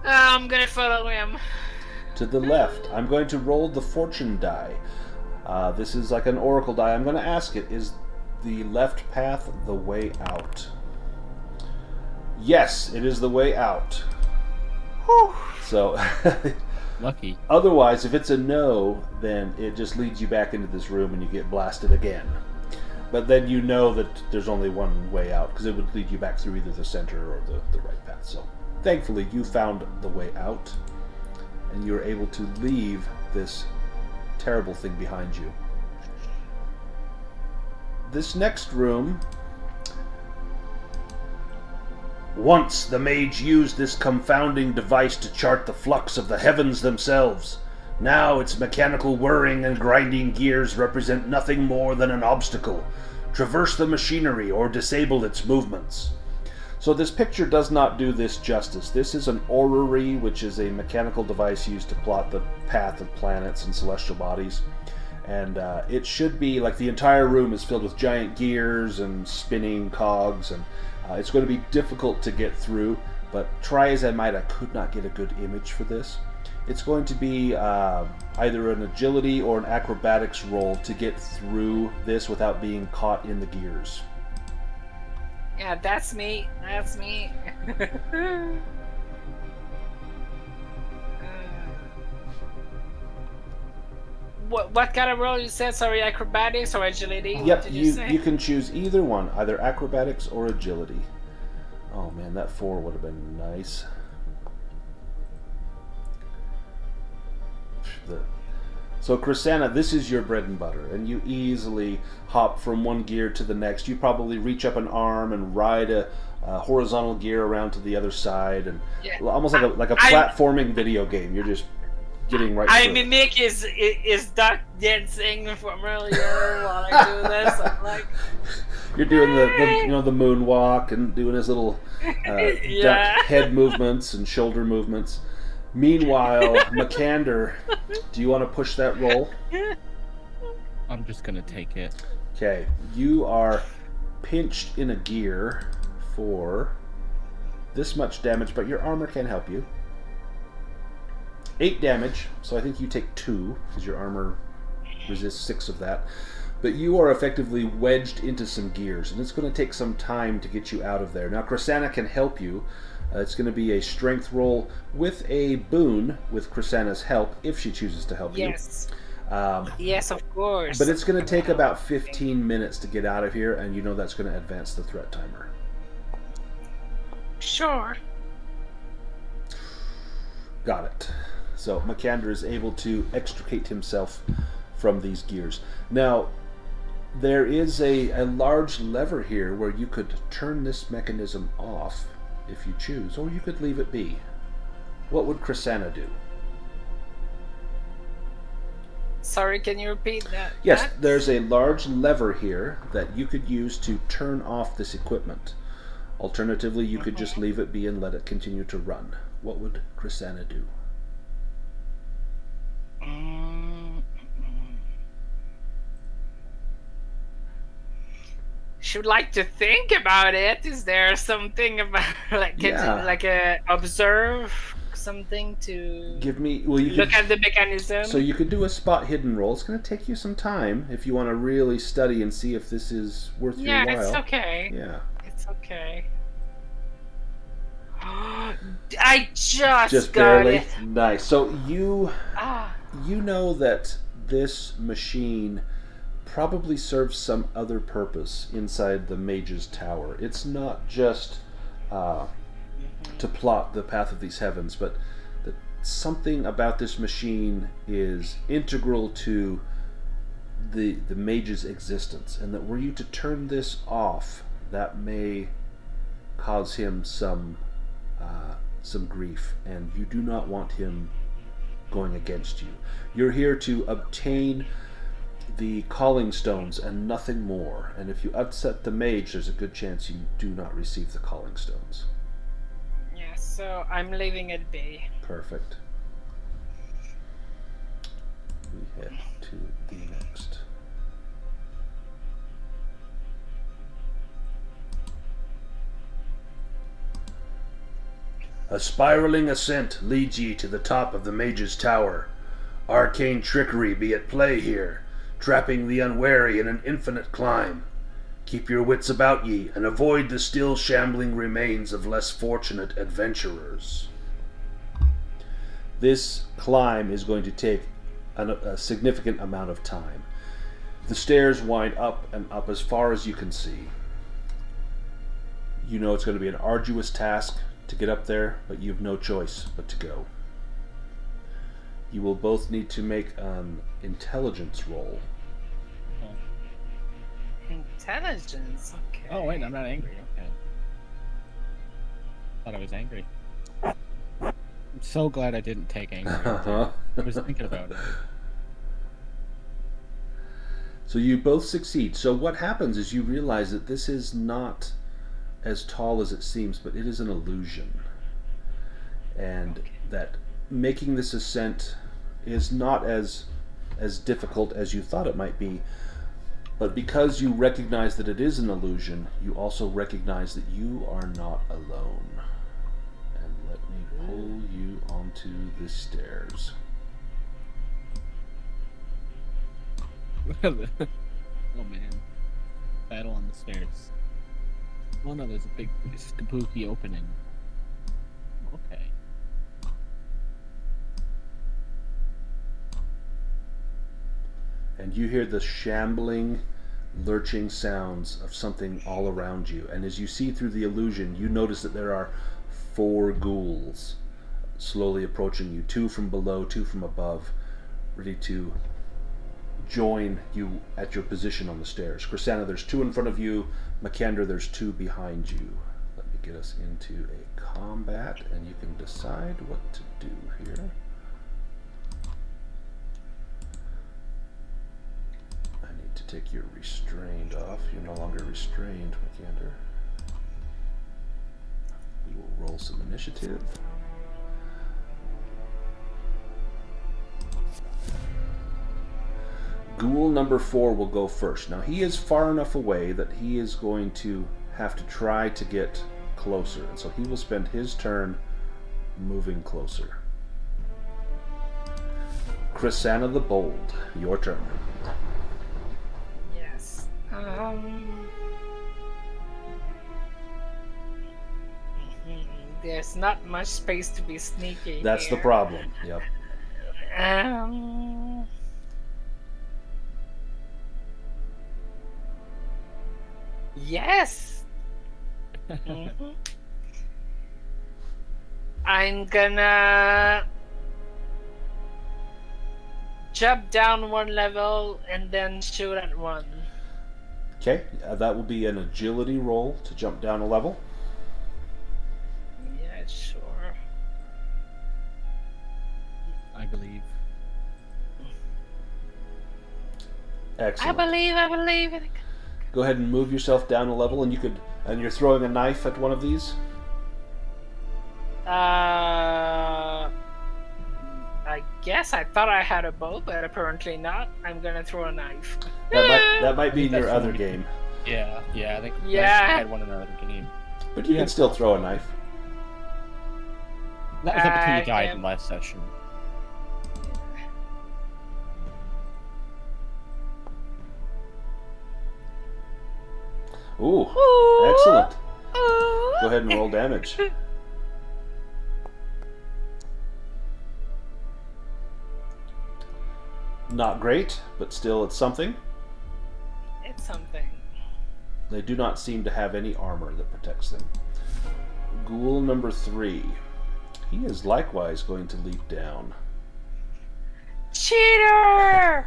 I'm gonna follow him. To the left. I'm going to roll the fortune die. This is like an oracle die. I'm going to ask it, is the left path the way out? Yes, it is the way out. Whew. So, Lucky. otherwise, if it's a no, then it just leads you back into this room and you get blasted again. But then you know that there's only one way out, because it would lead you back through either the center or the right path. So, thankfully, you found the way out, and you're able to leave this terrible thing behind you. This next room... Once the mage used this confounding device to chart the flux of the heavens themselves. Now its mechanical whirring and grinding gears represent nothing more than an obstacle. Traverse the machinery or disable its movements. So this picture does not do this justice. This is an orrery, which is a mechanical device used to plot the path of planets and celestial bodies. And it should be like the entire room is filled with giant gears and spinning cogs, and it's going to be difficult to get through, but try as I might, I could not get a good image for this. It's going to be either an agility or an acrobatics roll to get through this without being caught in the gears. Yeah, that's me. That's me. What kind of roll you said? Sorry, acrobatics or agility? What Yep, did you say? you can choose either one, either acrobatics or agility. Oh man, that 4 would have been nice. So Krisanna, this is your bread and butter, and you easily hop from one gear to the next. You probably reach up an arm and ride a horizontal gear around to the other side, and almost like a platforming video game. You're just getting right through. I mimic is duck dancing from earlier while I do this. I'm like, you're doing the moonwalk and doing his little duck head movements and shoulder movements. Meanwhile, Makander, do you want to push that roll? I'm just gonna take it. Okay, you are pinched in a gear for this much damage, but your armor can help you. 8 damage, so I think you take 2, because your armor resists 6 of that. But you are effectively wedged into some gears, and it's going to take some time to get you out of there. Now, Krisanna can help you. It's going to be a strength roll with a boon with Krisanna's help, if she chooses to help you. Yes, of course. But it's going to take about 15 minutes to get out of here, and you know that's going to advance the threat timer. Sure. Got it. So Makander is able to extricate himself from these gears. Now, there is a large lever here where you could turn this mechanism off if you choose, or you could leave it be. What would Krisanna do? Sorry, can you repeat that? Yes, there's a large lever here that you could use to turn off this equipment. Alternatively, you could just leave it be and let it continue to run. What would Krisanna do? Should like to think about it. Is there something about like observe something to give me? Well, you look at the mechanism. So you could do a spot hidden roll. It's going to take you some time if you want to really study and see if this is worth your while. Yeah, it's okay. Yeah, it's okay. I just got barely. it. Nice. So you know that this machine probably serves some other purpose inside the Mage's tower. It's not just to plot the path of these heavens, but that something about this machine is integral to the Mage's existence, and that were you to turn this off, that may cause him some grief, and you do not want him going against you. You're here to obtain the calling stones and nothing more, and if you upset the mage, there's a good chance you do not receive the calling stones. Yeah, so I'm leaving it be. Perfect. We head to the next. A spiraling ascent leads ye to the top of the Mage's tower. Arcane trickery be at play here, trapping the unwary in an infinite climb. Keep your wits about ye, and avoid the still shambling remains of less fortunate adventurers. This climb is going to take a significant amount of time. The stairs wind up and up as far as you can see. You know it's going to be an arduous task to get up there, but you have no choice but to go. You will both need to make an intelligence roll. Intelligence, okay. Oh wait, I'm not angry. Okay. Thought I was angry. I'm so glad I didn't take angry. I was thinking about it. So you both succeed. So what happens is you realize that this is not as tall as it seems, but it is an illusion. And that making this ascent is not as difficult as you thought it might be. But because you recognize that it is an illusion, you also recognize that you are not alone. And let me pull you onto the stairs. Oh man. Battle on the stairs. Oh no, there's a big spooky opening. Okay. And you hear the shambling, lurching sounds of something all around you. And as you see through the illusion, you notice that there are 4 ghouls slowly approaching you. 2 from below, 2 from above, ready to join you at your position on the stairs. Krisanna, there's 2 in front of you. Makander, there's 2 behind you. Let me get us into a combat, and you can decide what to do here. I need to take your restrained off. You're no longer restrained, Makander. We will roll some initiative. Ghoul number 4 will go first. Now he is far enough away that he is going to have to try to get closer, and so he will spend his turn moving closer. Krisanna the Bold, your turn. Yes. There's not much space to be sneaky. That's here. the problem. Yep. Yes. Mhm. I'm gonna jump down 1 level and then shoot at 1. Okay, that will be an agility roll to jump down a level. Yeah, sure. I believe. Excellent. I believe. Go ahead and move yourself down a level, and you're throwing a knife at one of these. I guess I thought I had a bow, but apparently not. I'm gonna throw a knife. That might be in your That's other fine. game, Yeah, I think Yeah. I had one in another game. but you Yeah. can still throw a knife. That was up until I you died am- in last session. Ooh, Ooh. excellent. Ooh. Go ahead and roll damage. Not great, but still it's something. It's something. They do not seem to have any armor that protects them. Ghoul number 3. He is likewise going to leap down. Cheater!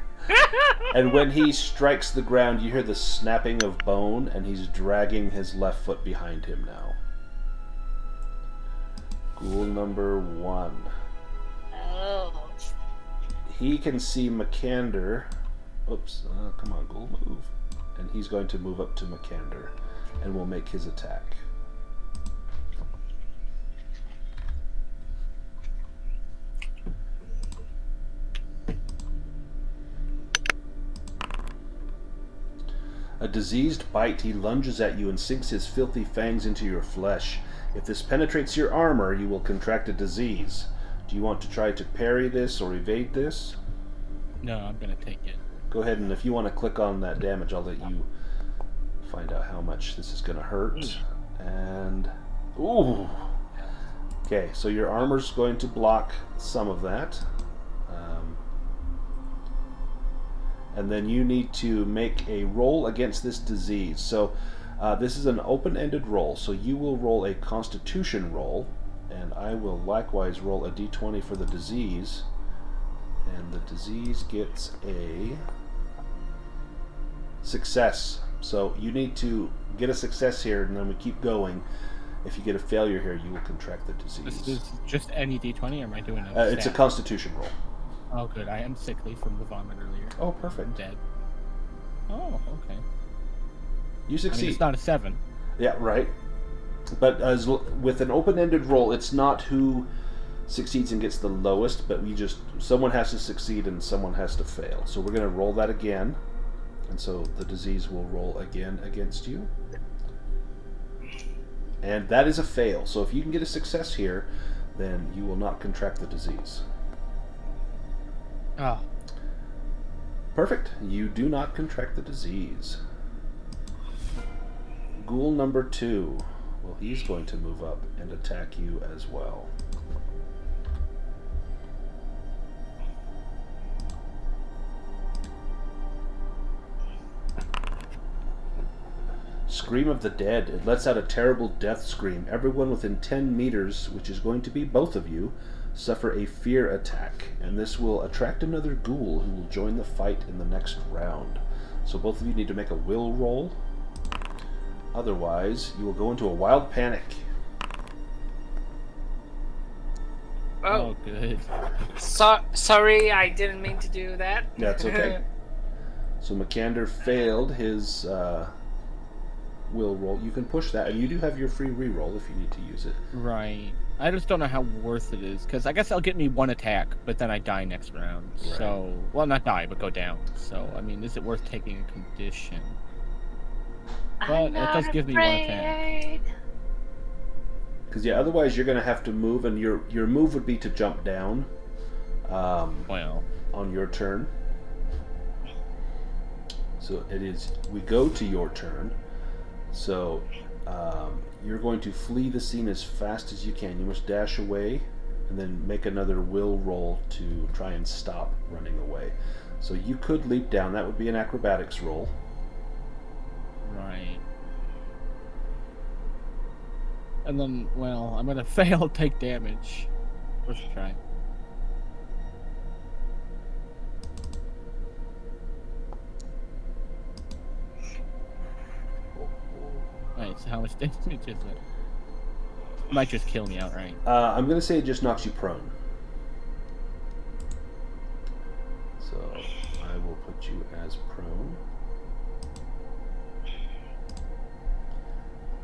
And when he strikes the ground, you hear the snapping of bone, and he's dragging his left foot behind him now. Ghoul number 1. Oh. He can see Makander. Oops, come on, Ghoul, move. And he's going to move up to Makander and will make his attack. A diseased bite, he lunges at you and sinks his filthy fangs into your flesh. If this penetrates your armor, you will contract a disease. Do you want to try to parry this or evade this? No, I'm gonna take it. Go ahead, and if you want to click on that damage, I'll let you find out how much this is going to hurt. And ooh, okay. So your armor's going to block some of that, and then you need to make a roll against this disease. So this is an open-ended roll. So you will roll a Constitution roll, and I will likewise roll a d20 for the disease. And the disease gets a success. So you need to get a success here, and then we keep going. If you get a failure here, you will contract the disease. This is just any d20, or am I doing a It's a stat? Constitution roll. Oh, good. I am sickly from the vomit earlier. Oh, I'm perfect. dead. Oh, okay. You I succeed. mean, it's not a 7. Yeah, right. But with an open-ended roll, it's not who succeeds and gets the lowest, but someone has to succeed and someone has to fail. So we're going to roll that again, and so the disease will roll again against you. And that is a fail. So if you can get a success here, then you will not contract the disease. Oh, Perfect. You do not contract the disease. Ghoul number 2. Well, he's going to move up and attack you as well. Scream of the Dead. It lets out a terrible death scream. Everyone within 10 meters, which is going to be both of you, suffer a fear attack, and this will attract another ghoul who will join the fight in the next round. So both of you need to make a will roll. Otherwise, you will go into a wild panic. Oh, good. Sorry, I didn't mean to do that. That's okay. So Makander failed his will roll. You can push that, and you do have your free reroll if you need to use it. Right. I just don't know how worth it is, because I guess that'll get me 1 attack, but then I die next round. Right. So, well, not die, but go down. So, I mean, is it worth taking a condition? But it does give me 1 attack. Because yeah, otherwise you're going to have to move, and your move would be to jump down. Well, on your turn. So it is. We go to your turn. So you're going to flee the scene as fast as you can. You must dash away, and then make another will roll to try and stop running away. So you could leap down. That would be an acrobatics roll. right. And then, well, I'm gonna fail, take damage. Worth a try. Alright, so how much damage is it? Might just kill me outright. I'm going to say it just knocks you prone. So I will put you as prone.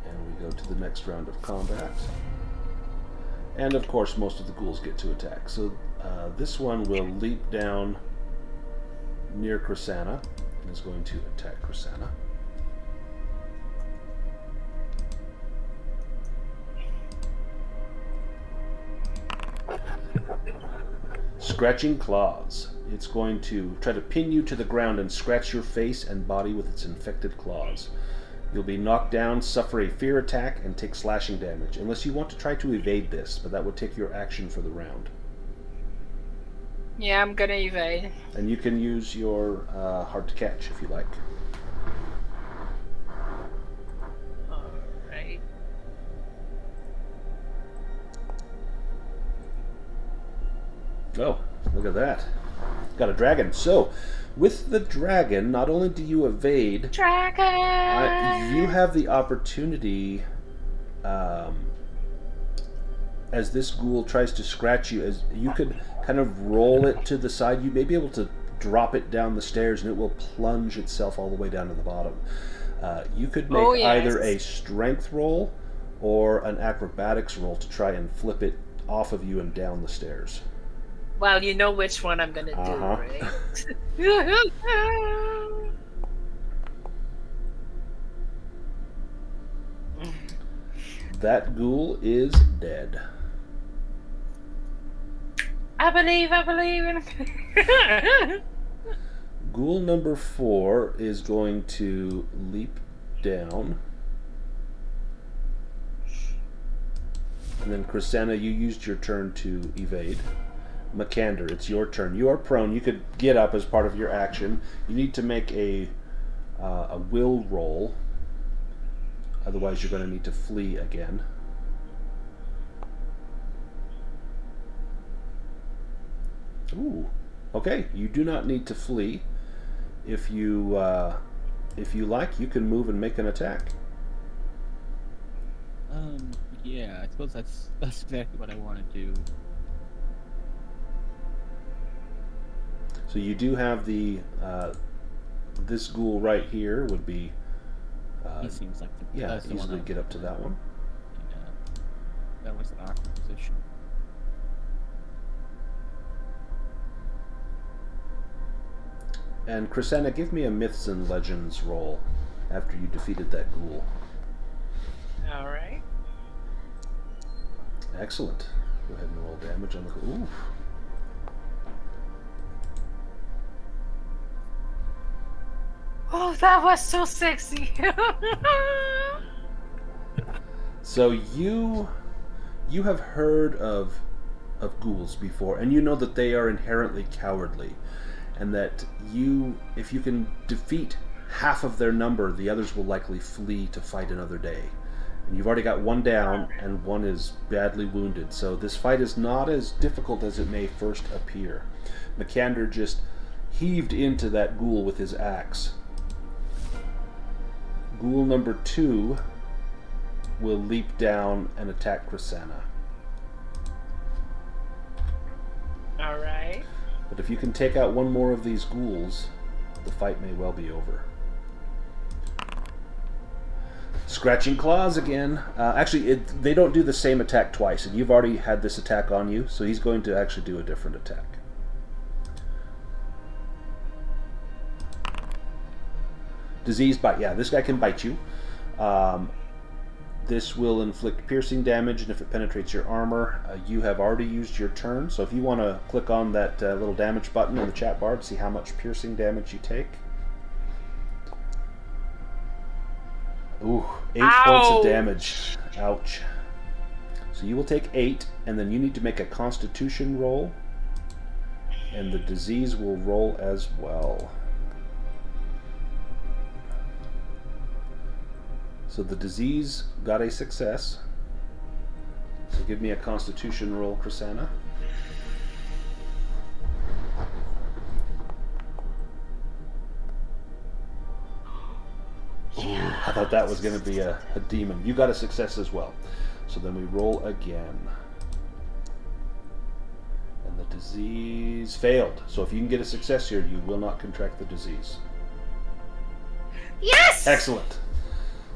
And we go to the next round of combat. And of course, most of the ghouls get to attack. So this one will leap down near Krisanna and is going to attack Krisanna. Scratching Claws. It's going to try to pin you to the ground and scratch your face and body with its infected claws. You'll be knocked down, suffer a fear attack, and take slashing damage, unless you want to try to evade this, but that would take your action for the round. Yeah, I'm gonna evade. And you can use your hard to catch if you like. Alright. Oh, look at that. Got a dragon. So, with the dragon, not only do you evade, Dragon! you have the opportunity, as this ghoul tries to scratch you, as you could kind of roll it to the side. You may be able to drop it down the stairs, and it will plunge itself all the way down to the bottom. You could make either a strength roll or an acrobatics roll to try and flip it off of you and down the stairs. Well, you know which one I'm gonna do, right? That ghoul is dead. I believe in Ghoul number 4 is going to leap down. And then Krisanna, you used your turn to evade. Makander, it's your turn. You are prone. You could get up as part of your action. You need to make a will roll. Otherwise, you're going to need to flee again. Ooh. Okay, you do not need to flee. If you like, you can move and make an attack. Yeah, I suppose that's exactly what I want to do. So you do have the this ghoul right here would be. He seems like that's the easily get up to that one. Yeah, that was an awkward position. And Krisanna, give me a Myths and Legends roll after you defeated that ghoul. Alright. Excellent. Go ahead and roll damage on the. Ooh. Oh, that was so sexy. So you have heard of ghouls before, and you know that they are inherently cowardly, and that if you can defeat half of their number, the others will likely flee to fight another day. And you've already got one down, and one is badly wounded, so this fight is not as difficult as it may first appear. Makander just heaved into that ghoul with his axe. Ghoul number 2 will leap down and attack Krisanna. Alright. But if you can take out one more of these ghouls, the fight may well be over. Scratching claws again. Actually, they don't do the same attack twice, and you've already had this attack on you, so he's going to actually do a different attack. Disease bite. Yeah, this guy can bite you. This will inflict piercing damage, and if it penetrates your armor, you have already used your turn. So if you want to click on that little damage button in the chat bar to see how much piercing damage you take. Ooh, 8 points of damage. Ouch. So you will take 8, and then you need to make a Constitution roll, and the disease will roll as well. So the disease got a success. So give me a Constitution roll, Krisanna. Ooh, I thought that was going to be a demon. You got a success as well. So then we roll again. And the disease failed. So if you can get a success here, you will not contract the disease. Yes! Excellent.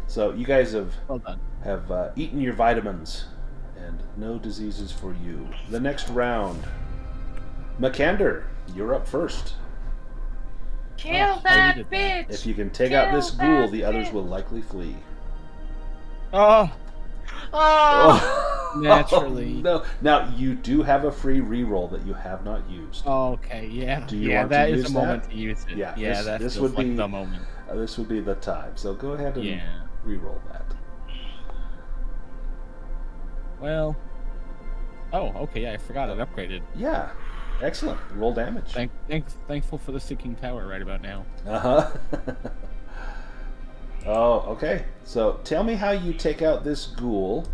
So you guys have Well done. Eaten your vitamins, and no diseases for you. The next round, Makander, you're up first. Kill I that needed bitch! If you can take out this Kill ghoul, that the others bitch. will likely flee. Oh, Oh! naturally. No. Now you do have a free reroll that you have not used. Okay, yeah. Do you yeah, want to that is use a that? moment to use it. Yeah, Yeah, this feels would like be the moment. This would be the time. So go ahead and Yeah. reroll that. Well. Oh, okay, yeah, I forgot it upgraded. Yeah, excellent. Roll damage. Thankful for the sinking tower right about now. Oh, okay. So tell me how you take out this ghoul.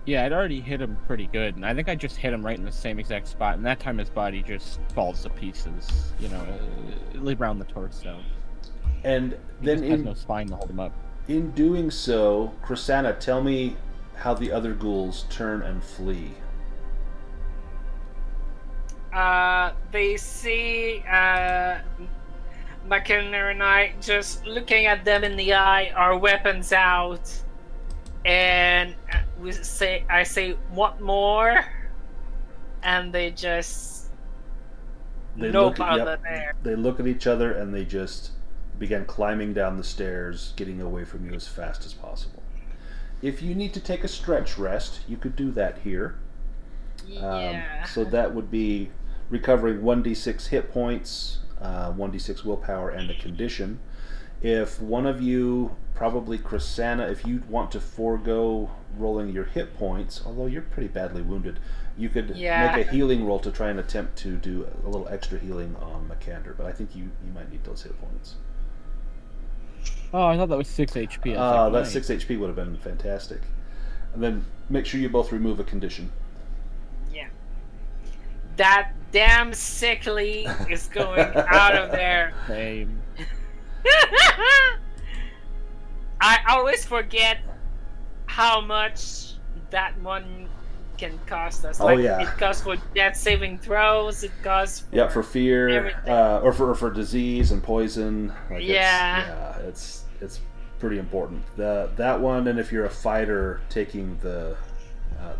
Yeah, I'd already hit him pretty good, and I think I just hit him right in the same exact spot, and that time his body just falls to pieces, around the torso. And He then just has no spine to hold him up. in doing so, Krisanna, tell me how the other ghouls turn and flee. They see Makander and I just looking at them in the eye, our weapons out, and I say, "What more?" And they just nope out of there. They look at each other and they just begin climbing down the stairs, getting away from you as fast as possible. If you need to take a stretch rest, you could do that here. Yeah. So that would be recovering 1d6 hit points, 1d6 willpower, and a condition. If one of you, probably Krisanna, if you want to forego rolling your hit points, although you're pretty badly wounded, you could make a healing roll to try and attempt to do a little extra healing on Makander, but I think you might need those hit points. Oh, I thought that was 6 HP. That 6 HP would have been fantastic. And then make sure you both remove a condition. Yeah. That damn sickly is going out of there. Same. I always forget how much that one can cost us. It costs for death saving throws. It costs for for fear, or for disease and poison. It's pretty important. That one, and if you're a fighter, taking the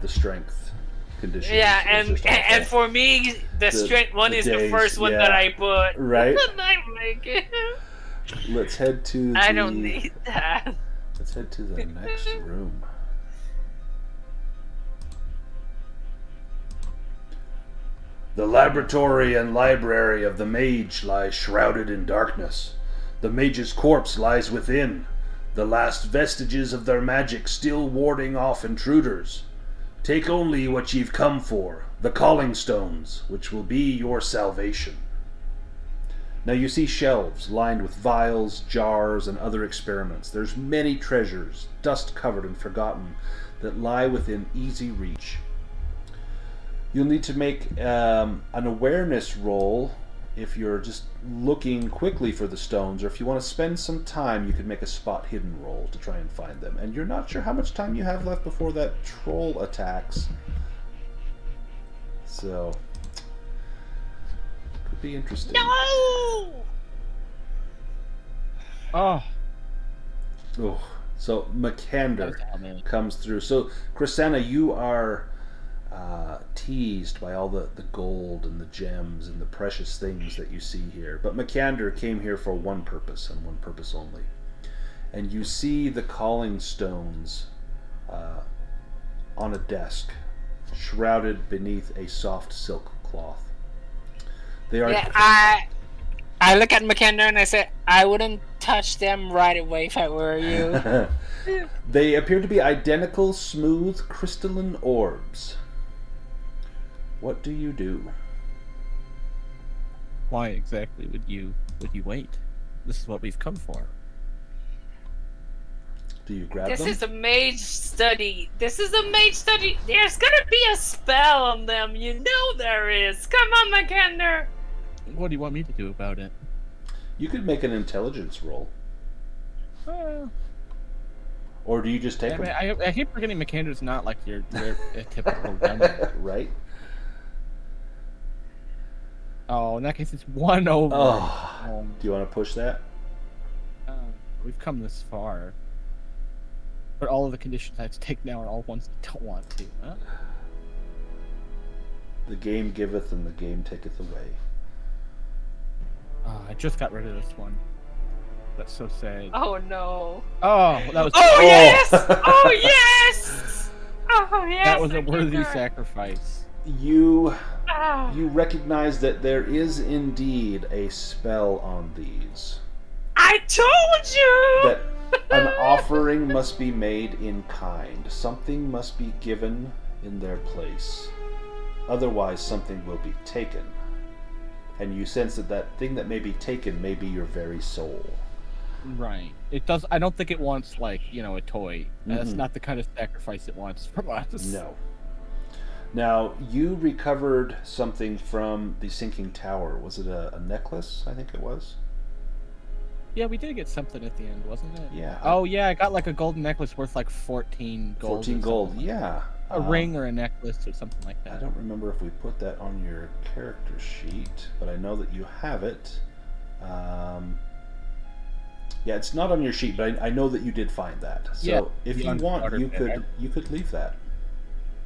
strength condition. Yeah, and for me, the strength one is the first one that I put. Right. I'm like, let's head to. I don't need that. Let's head to the next room. The laboratory and library of the mage lie shrouded in darkness. The mage's corpse lies within, the last vestiges of their magic still warding off intruders. Take only what ye've come for, the calling stones, which will be your salvation. Now you see shelves lined with vials, jars, and other experiments. There's many treasures, dust-covered and forgotten, that lie within easy reach. You'll need to make an awareness roll if you're just looking quickly for the stones, or if you want to spend some time, you could make a spot hidden roll to try and find them. And you're not sure how much time you have left before that troll attacks. So, could be interesting. No! Oh. Oh, so Makander Man. comes through. So, Krisanna, you are teased by all the gold and the gems and the precious things that you see here. But Makander came here for one purpose and one purpose only. And you see the calling stones on a desk, shrouded beneath a soft silk cloth. They are. Yeah, I look at Makander and I say, I wouldn't touch them right away if I were you. They appear to be identical, smooth, crystalline orbs. What do you do? Why exactly would you wait? This is what we've come for. Do you grab This them? is a mage study. This is a mage study. There's gonna be a spell on them. You know there is. Come on, Makander. What do you want me to do about it? You could make an intelligence roll. Or do you just take them? I keep forgetting Makander's not like your typical gunner. Right? Oh, in that case, it's 1 over. Oh. Do you want to push that? We've come this far. But all of the conditions I have to take now are all ones I don't want to. Huh? The game giveth and the game taketh away. I just got rid of this one. That's so sad. Oh no. Oh, that was. Oh yes! Oh yes! Oh yes! That was a worthy Makander. sacrifice. You Ah. recognize that there is indeed a spell on these. I told you! That an offering must be made in kind. Something must be given in their place. Otherwise, something will be taken. And you sense that that thing that may be taken may be your very soul. Right. It does. I don't think it wants like a toy. That's Mhm. not the kind of sacrifice it wants from us. No. Now, you recovered something from the sinking tower. Was it a necklace? I think it was. Yeah, we did get something at the end, wasn't it? Yeah. Oh yeah, I got like a golden necklace worth like 14 gold. 14 or gold, something. yeah. A ring or a necklace or something like that. I don't remember if we put that on your character sheet, but I know that you have it. Yeah, it's not on your sheet, but I know that you did find that. So Yeah, if you on want, order you pit. could leave that.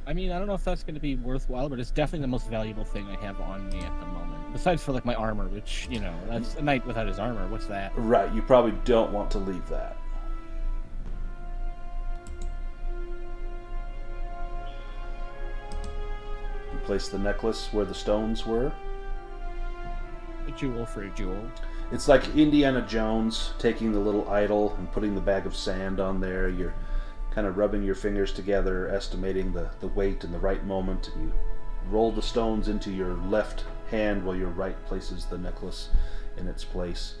I mean, I don't know if that's going to be worthwhile, but it's definitely the most valuable thing I have on me at the moment. Besides for like my armor, which that's a knight without his armor. What's that? Right, you probably don't want to leave that. You place the necklace where the stones were. A jewel for a jewel. It's like Indiana Jones taking the little idol and putting the bag of sand on there. You're kind of rubbing your fingers together, estimating the weight and the right moment. And you roll the stones into your left hand while your right places the necklace in its place.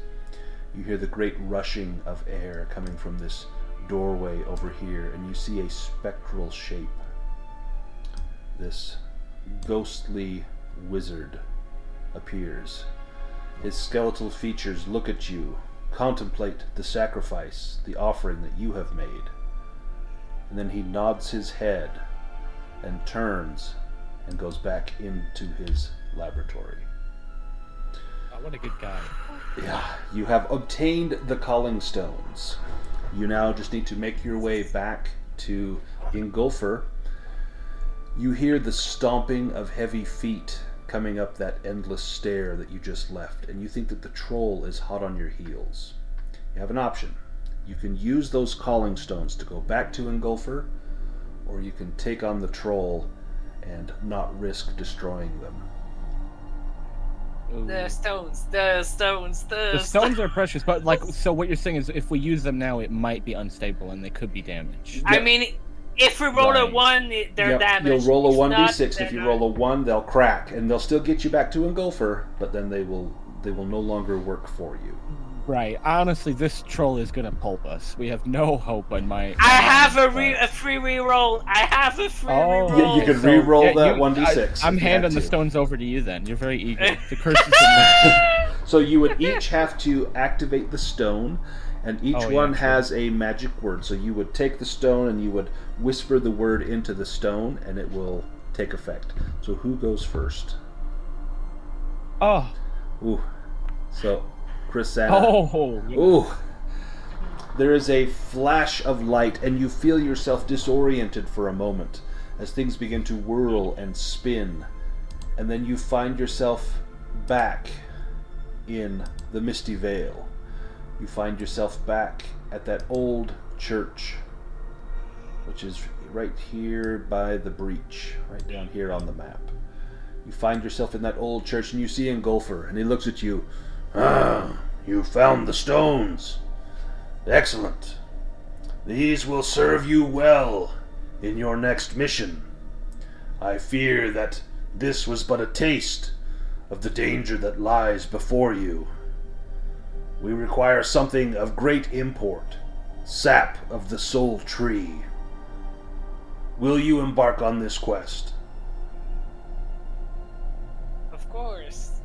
You hear the great rushing of air coming from this doorway over here, and you see a spectral shape. This ghostly wizard appears. His skeletal features look at you, contemplate the sacrifice, the offering that you have made. And then he nods his head and turns and goes back into his laboratory. Oh, what a good guy. Yeah, you have obtained the calling stones. You now just need to make your way back to Ingolfer. You hear the stomping of heavy feet coming up that endless stair that you just left, and you think that the troll is hot on your heels. You have an option. You can use those calling stones to go back to Ingolfer, or you can take on the troll and not risk destroying them. The stones, the stones, The stones are precious, but like, so what you're saying is, if we use them now, it might be unstable and they could be damaged. I mean, if we roll a Right. 1, they're damaged. You'll roll a If not, 1d6. they're If you not. roll a 1, they'll crack, and they'll still get you back to Engulfer, but then they will no longer work for you. Right. Honestly, this troll is gonna pulp us. We have no hope on my. I have a free reroll. I have a free reroll. Yeah, you can re-roll that 1d6. I'm if you handing have the to. stones over to you then. You're very eager. The curse is in So you would each have to activate the stone, and each one has a magic word. So you would take the stone and you would whisper the word into the stone, and it will take effect. So who goes first? Oh. Ooh. So, Krisanna. Oh. Ooh. There is a flash of light, and you feel yourself disoriented for a moment as things begin to whirl and spin. And then you find yourself back in the Misty Vale. You find yourself back at that old church, which is right here by the breach, right down here on the map. You find yourself in that old church, and you see Engulfer, and he looks at you. Ah, you found the stones. Excellent. These will serve you well in your next mission. I fear that this was but a taste of the danger that lies before you. We require something of great import, sap of the soul tree. Will you embark on this quest? Of course.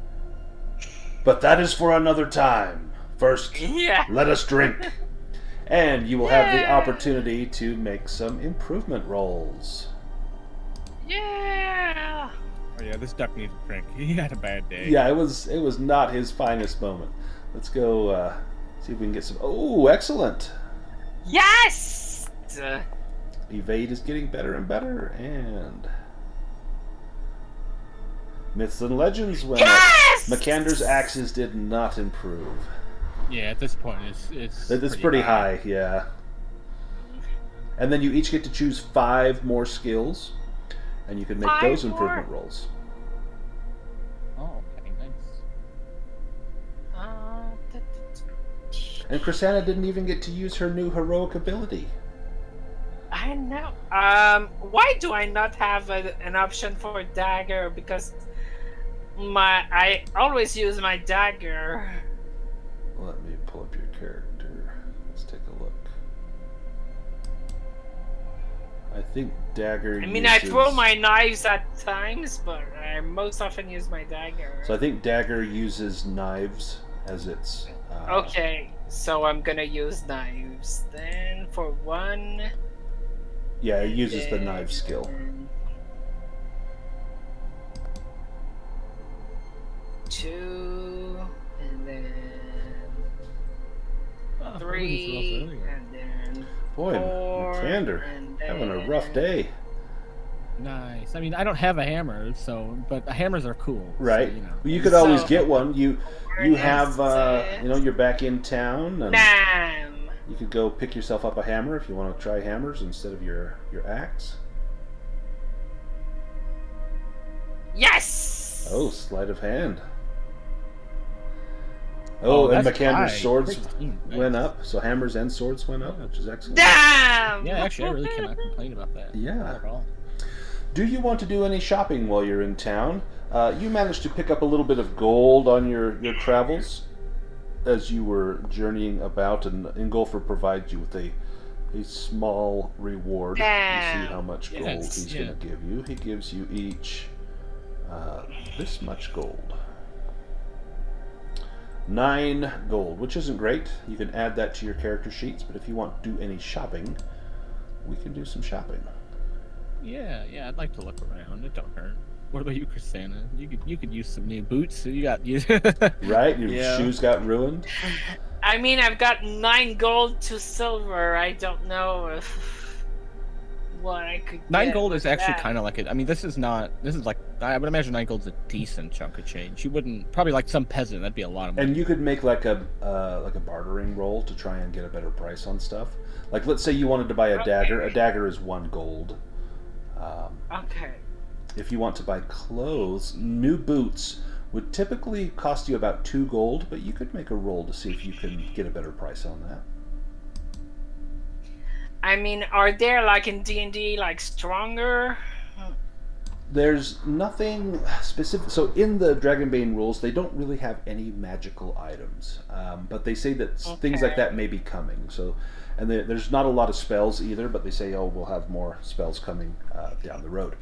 But that is for another time. First, Yeah. let us drink. And you will have the opportunity to make some improvement rolls. Yeah. Oh yeah, this duck needs a drink. He had a bad day. Yeah, it was not his finest moment. Let's go see if we can get some... Oh, excellent! Yes. Evade is getting better and better, and... Myths and Legends went Yes! up. Makander's axes did not improve. Yeah, at this point, it's Pretty high, yeah. And then you each get to choose 5 more skills, and you can make 5 those more? improvement rolls. Oh, okay, nice. And Krisanna didn't even get to use her new heroic ability. I know. Why do I not have an option for a dagger? Because I always use my dagger. Let me pull up your character. Let's take a look. I think dagger I mean, uses... I throw my knives at times, but I most often use my dagger. So I think dagger uses knives as its... Okay, so I'm gonna use knives. Then for 1... Yeah, it uses the knife skill. 2, and then Oh, 3, and then Boy, 4, Makander, and having a then- rough day. Nice. I mean, I don't have a hammer, but hammers are cool. Right. So, you know. Well, you could always So- get one. You have, Yes, you're back in town, and Damn! you could go pick yourself up a hammer if you want to try hammers instead of your axe. Yes! Oh, sleight of hand. Oh, and that's Makander's high. swords Great team. Nice. went up, so hammers and swords went up, Yeah. which is excellent. Damn! Yeah, actually, I really cannot complain about that. Yeah. Not at all. Do you want to do any shopping while you're in town? You managed to pick up a little bit of gold on your travels as you were journeying about, and Engulfer provides you with a small reward. You see how much gold Yes, he's yeah. going to give you. He gives you each this much gold. 9 gold, which isn't great. You can add that to your character sheets, but if you want to do any shopping, we can do some shopping. Yeah, I'd like to look around. It don't hurt. What about you, Krisanna? You could use some new boots. You got you. Right? Your Yeah. shoes got ruined? I mean, I've got 9 gold to silver. I don't know if what I could 9 get gold with is actually that. kind of like it. I mean, this is like I would imagine 9 gold's a decent chunk of change. You wouldn't probably like some peasant. That'd be a lot of money. And you could make like a bartering roll to try and get a better price on stuff. Like, let's say you wanted to buy a dagger. A dagger is 1 gold. Okay. If you want to buy clothes, new boots Would typically cost you about 2 gold, but you could make a roll to see if you can get a better price on that. I mean, are there like in D&D like stronger? There's nothing specific. So in the Dragonbane rules, they don't really have any magical items, but they say that things like that may be coming. So, and there's not a lot of spells either, but they say, oh, we'll have more spells coming down the road.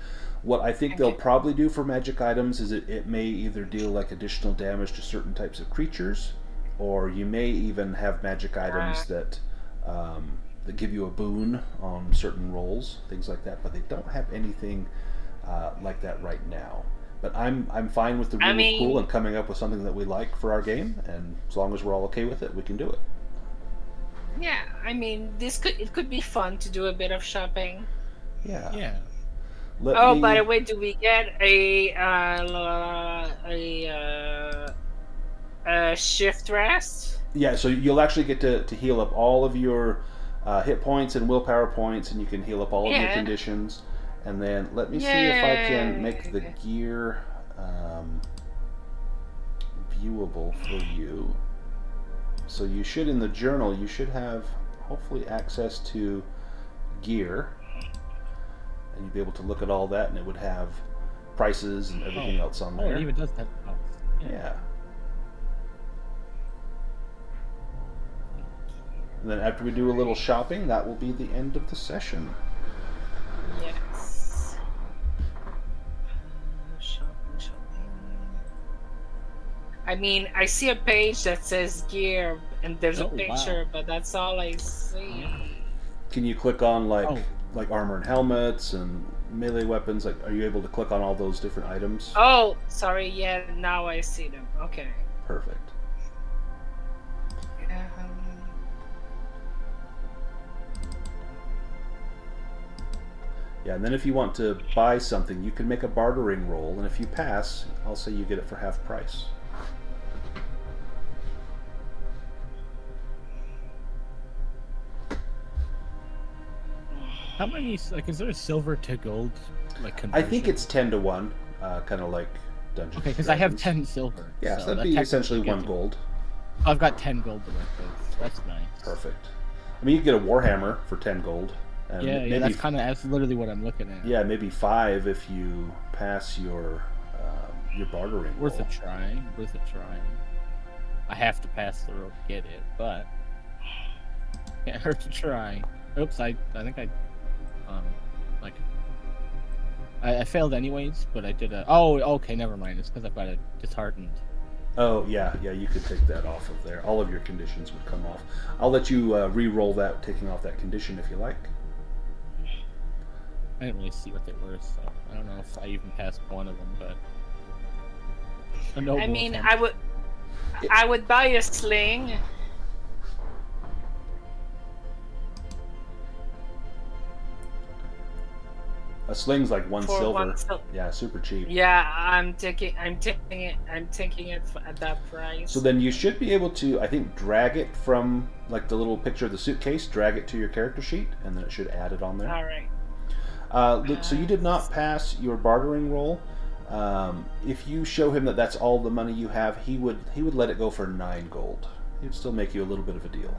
What I think they'll probably do for magic items is it may either deal like additional damage to certain types of creatures, or you may even have magic items that give you a boon on certain rolls, things like that. But they don't have anything like that right now. But I'm fine with the rule of cool and coming up with something that we like for our game, and as long as we're all okay with it, we can do it. Yeah, I mean, it could be fun to do a bit of shopping. Yeah. Yeah. By the way, do we get a shift rest? Yeah, so you'll actually get to heal up all of your hit points and willpower points, and you can heal up all of your conditions. And then let me see if I can make the gear viewable for you. So you should, in the journal, you should have hopefully access to gear. And you'd be able to look at all that, and it would have prices and everything else on there. Oh, it even does have price. Yeah. And then after we do a little shopping, that will be the end of the session. Yes. Shopping. I mean, I see a page that says gear, and there's a picture, but that's all I see. Can you click on like armor and helmets and melee weapons? Like, are you able to click on all those different items? Oh, sorry. Yeah, now I see them. Okay. Perfect. Yeah, and then if you want to buy something, you can make a bartering roll, and if you pass, I'll say you get it for half price. How many, like, is there a silver to gold, like, conversion? I think it's 10 to 1, kind of like Dungeons. Okay, because I have 10 silver. Yeah, so that'd be essentially 1 gold. I've got 10 gold to work with. That's nice. Perfect. I mean, you can get a Warhammer for 10 gold. And yeah, that's literally what I'm looking at. Yeah, maybe 5 if you pass your bartering roll. Worth a try. I have to pass the roll to get it, but can't hurt to try. Oops, I think I failed anyways, but I did a... Oh, okay, never mind. It's because I've got a disheartened. Oh, yeah, you could take that off of there. All of your conditions would come off. I'll let you re-roll that, taking off that condition if you like. I didn't really see what they were, so I don't know if I even passed one of them, but... I mean, I would buy a sling. A sling's like one silver. Yeah, super cheap. Yeah, I'm taking it at that price. So then you should be able to, I think, drag it from like the little picture of the suitcase, drag it to your character sheet, and then it should add it on there. All right. Luke, so you did not pass your bartering roll. If you show him that that's all the money you have, he would let it go for 9 gold. He'd still make you a little bit of a deal.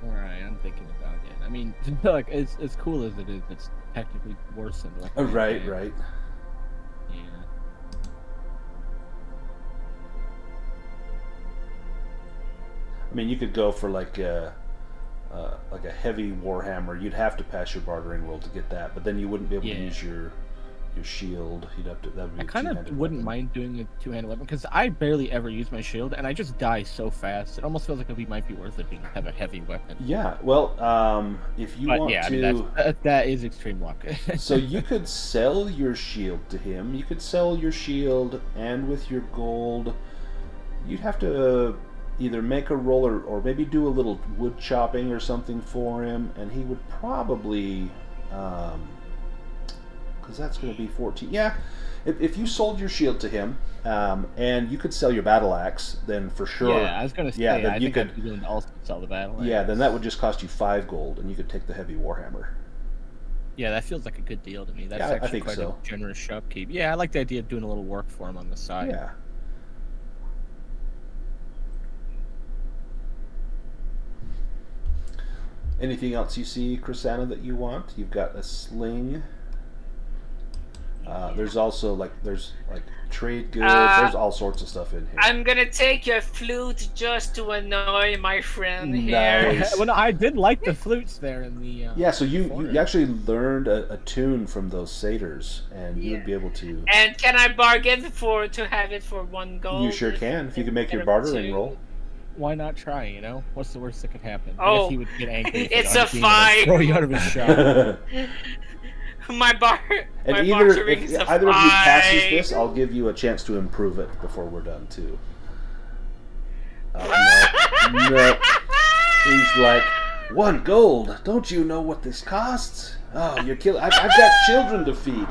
Alright, I'm thinking about it. I mean, like, as cool as it is, it's technically worse than what Right. Yeah. I mean, you could go for like a heavy warhammer. You'd have to pass your bartering roll to get that, but then you wouldn't be able to use your shield. You'd have to. That would be I kind of wouldn't mind doing a 2-handed weapon because I barely ever use my shield, and I just die so fast. It almost feels like it might be worth it to have a heavy weapon. Yeah. Well, if you want to, I mean, that is extreme luck. So you could sell your shield to him. You could sell your shield, and with your gold, you'd have to either make a roll or maybe do a little wood chopping or something for him, and he would probably. Because that's going to be 14. Yeah, if you sold your shield to him, and you could sell your battle axe, then for sure. Yeah, I was going to say. Yeah, I think I'd be willing to also sell the battle axe. Yeah, then that would just cost you 5 gold, and you could take the heavy warhammer. Yeah, that feels like a good deal to me. That's Yeah, I actually think quite so. a generous shopkeep. Yeah, I like the idea of doing a little work for him on the side. Yeah. Anything else you see, Krisanna, that you want? You've got a sling. There's also there's trade goods. There's all sorts of stuff in here. I'm gonna take your flute just to annoy my friend here. Nice. Well, no, I did like the flutes there in the. Yeah, so you forest. actually learned a tune from those satyrs, and you would be able to. And can I bargain to have it for 1 gold? You sure can if you can make your bartering roll. Why not try? You know, what's the worst that could happen? I Oh, guess he would get angry. it's a fight. Throw you out of his shop. My And either if either of you passes this, I'll give you a chance to improve it before we're done too. No. He's like, 1 gold. Don't you know what this costs? Oh, you're killing. I've got children to feed.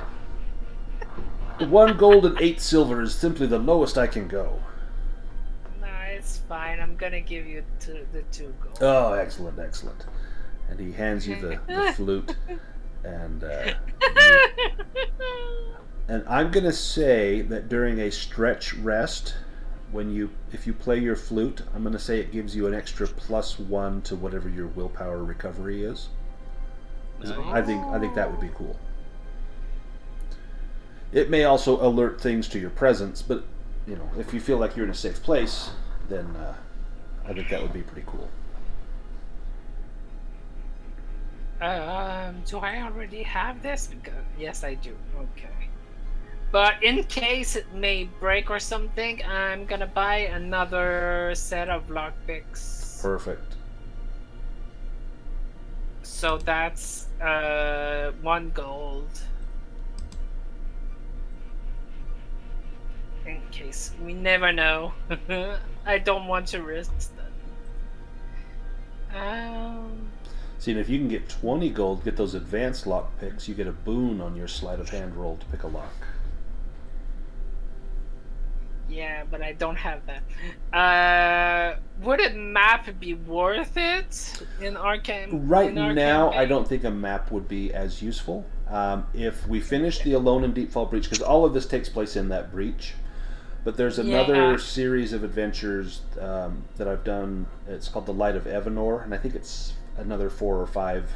1 gold and 8 silver is simply the lowest I can go. No, it's fine. I'm gonna give you the 2 gold. Oh, excellent, excellent. And he hands you the flute. And and I'm gonna say that during a stretch rest, if you play your flute, I'm gonna say it gives you an extra +1 to whatever your willpower recovery is. Nice. I think that would be cool. It may also alert things to your presence, but if you feel like you're in a safe place, then I think that would be pretty cool. Do I already have this? Yes, I do. Okay. But in case it may break or something, I'm gonna buy another set of lockpicks. Perfect. So that's 1 gold. In case we never know. I don't want to risk that. See, and if you can get 20 gold, get those advanced lock picks, you get a boon on your sleight of hand roll to pick a lock. Yeah, but I don't have that. Would a map be worth it in our campaign? Right now, I don't think a map would be as useful. If we finish the Alone in Deepfall Breach, because all of this takes place in that breach, but there's another series of adventures that I've done. It's called The Light of Evanor, and I think it's another 4 or 5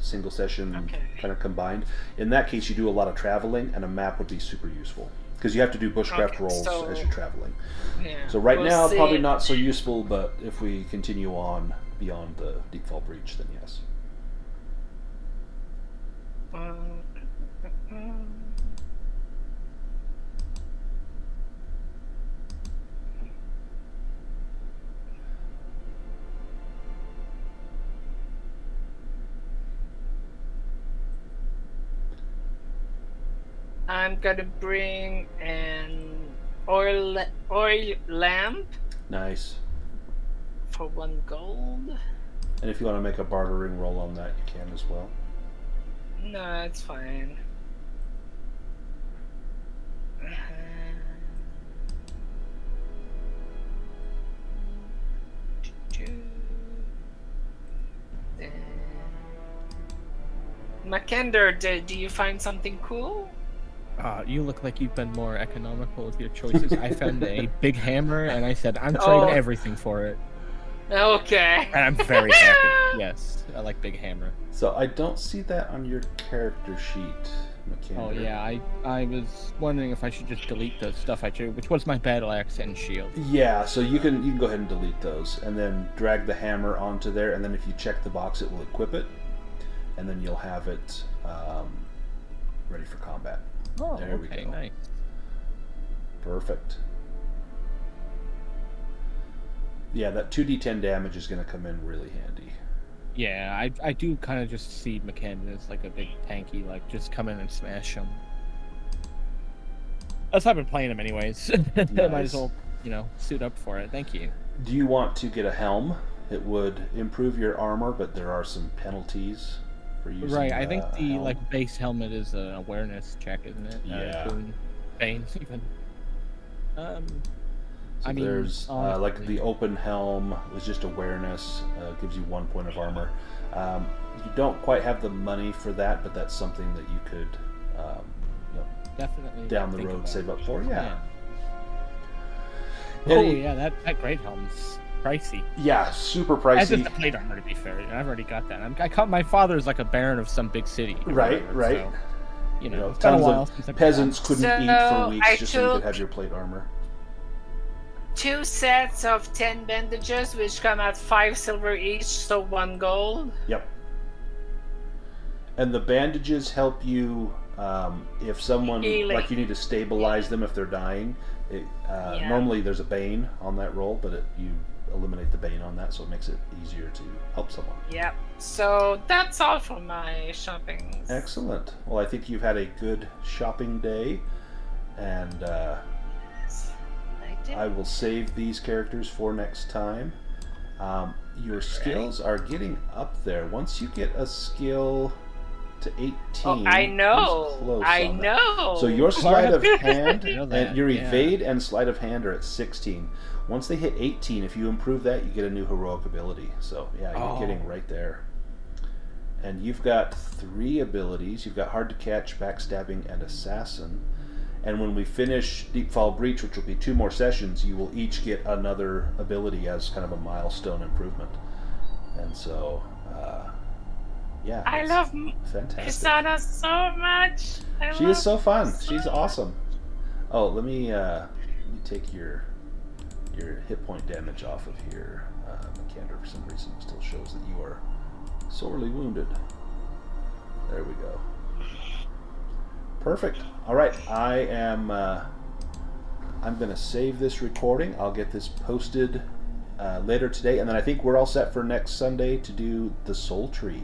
single session kind of combined. In that case, you do a lot of traveling, and a map would be super useful because you have to do bushcraft rolls as you're traveling. Yeah, so right now, probably not so useful, but if we continue on beyond the Deepfall Breach, then yes. I'm gonna bring an oil lamp. Nice. For 1 gold. And if you want to make a bartering roll on that, you can as well. No, it's fine. Makander, do you find something cool? You look like you've been more economical with your choices. I found a big hammer, and I said, I'm trading everything for it. Okay. And I'm very happy. Yes, I like big hammer. So I don't see that on your character sheet, Makander. Oh yeah, I was wondering if I should just delete the stuff I chose, which was my battle axe and shield. Yeah, so you can go ahead and delete those, and then drag the hammer onto there, and then if you check the box, it will equip it, and then you'll have it ready for combat. Oh, there we okay, go. nice. Perfect. Yeah, that 2d10 damage is going to come in really handy. Yeah, I do kind of just see Makander as like a big tanky, just come in and smash him. That's how I've been playing him anyways. Nice. Might as well, suit up for it. Thank you. Do you want to get a helm? It would improve your armor, but there are some penalties for using Right, I think the helm. base helmet is an awareness check, isn't it? Yeah. Bane even. So I mean, there's like honestly- the open helm was just awareness, gives you 1 point of armor. You don't quite have the money for that, but that's something that you could, Definitely down the think road about save it. up for. Yeah. Oh Any- yeah, that great helm's pricey. Yeah, super As is pricey. the plate armor, to be fair. I've already got that. I caught my father's like a baron of some big city. or Right, whatever, right. So, You know, it's been a tons while of since I've peasants couldn't So, eat for weeks I just so you could took- have your plate armor. 2 sets of 10 bandages, which come at 5 silver each, so 1 gold. Yep. And the bandages help you if someone, Healing. like you need to stabilize them if they're dying. Yeah. Normally there's a bane on that roll, but you eliminate the bane on that, so it makes it easier to help someone. Yep. So that's all for my shopping. Excellent. Well, I think you've had a good shopping day, and I did. I will save these characters for next time. Your skills are getting up there. Once you get a skill to 18, Oh, I know. who's close I on that? know. So your sleight of hand I know that, and your yeah. evade and sleight of hand are at 16. Once they hit 18, if you improve that, you get a new heroic ability. So yeah, you're getting right there. And you've got 3 abilities. You've got hard to catch, backstabbing, and assassin. And when we finish Deepfall Breach, which will be 2 more sessions, you will each get another ability as kind of a milestone improvement. And so, yeah. I it's love fantastic. Krisanna so much. She is so fun. She's awesome. Oh, let me take your hit point damage off of here. Makander, for some reason, still shows that you are sorely wounded. There we go. Perfect. All right, I'm going to save this recording. I'll get this posted later today, and then I think we're all set for next Sunday to do the Soul Tree.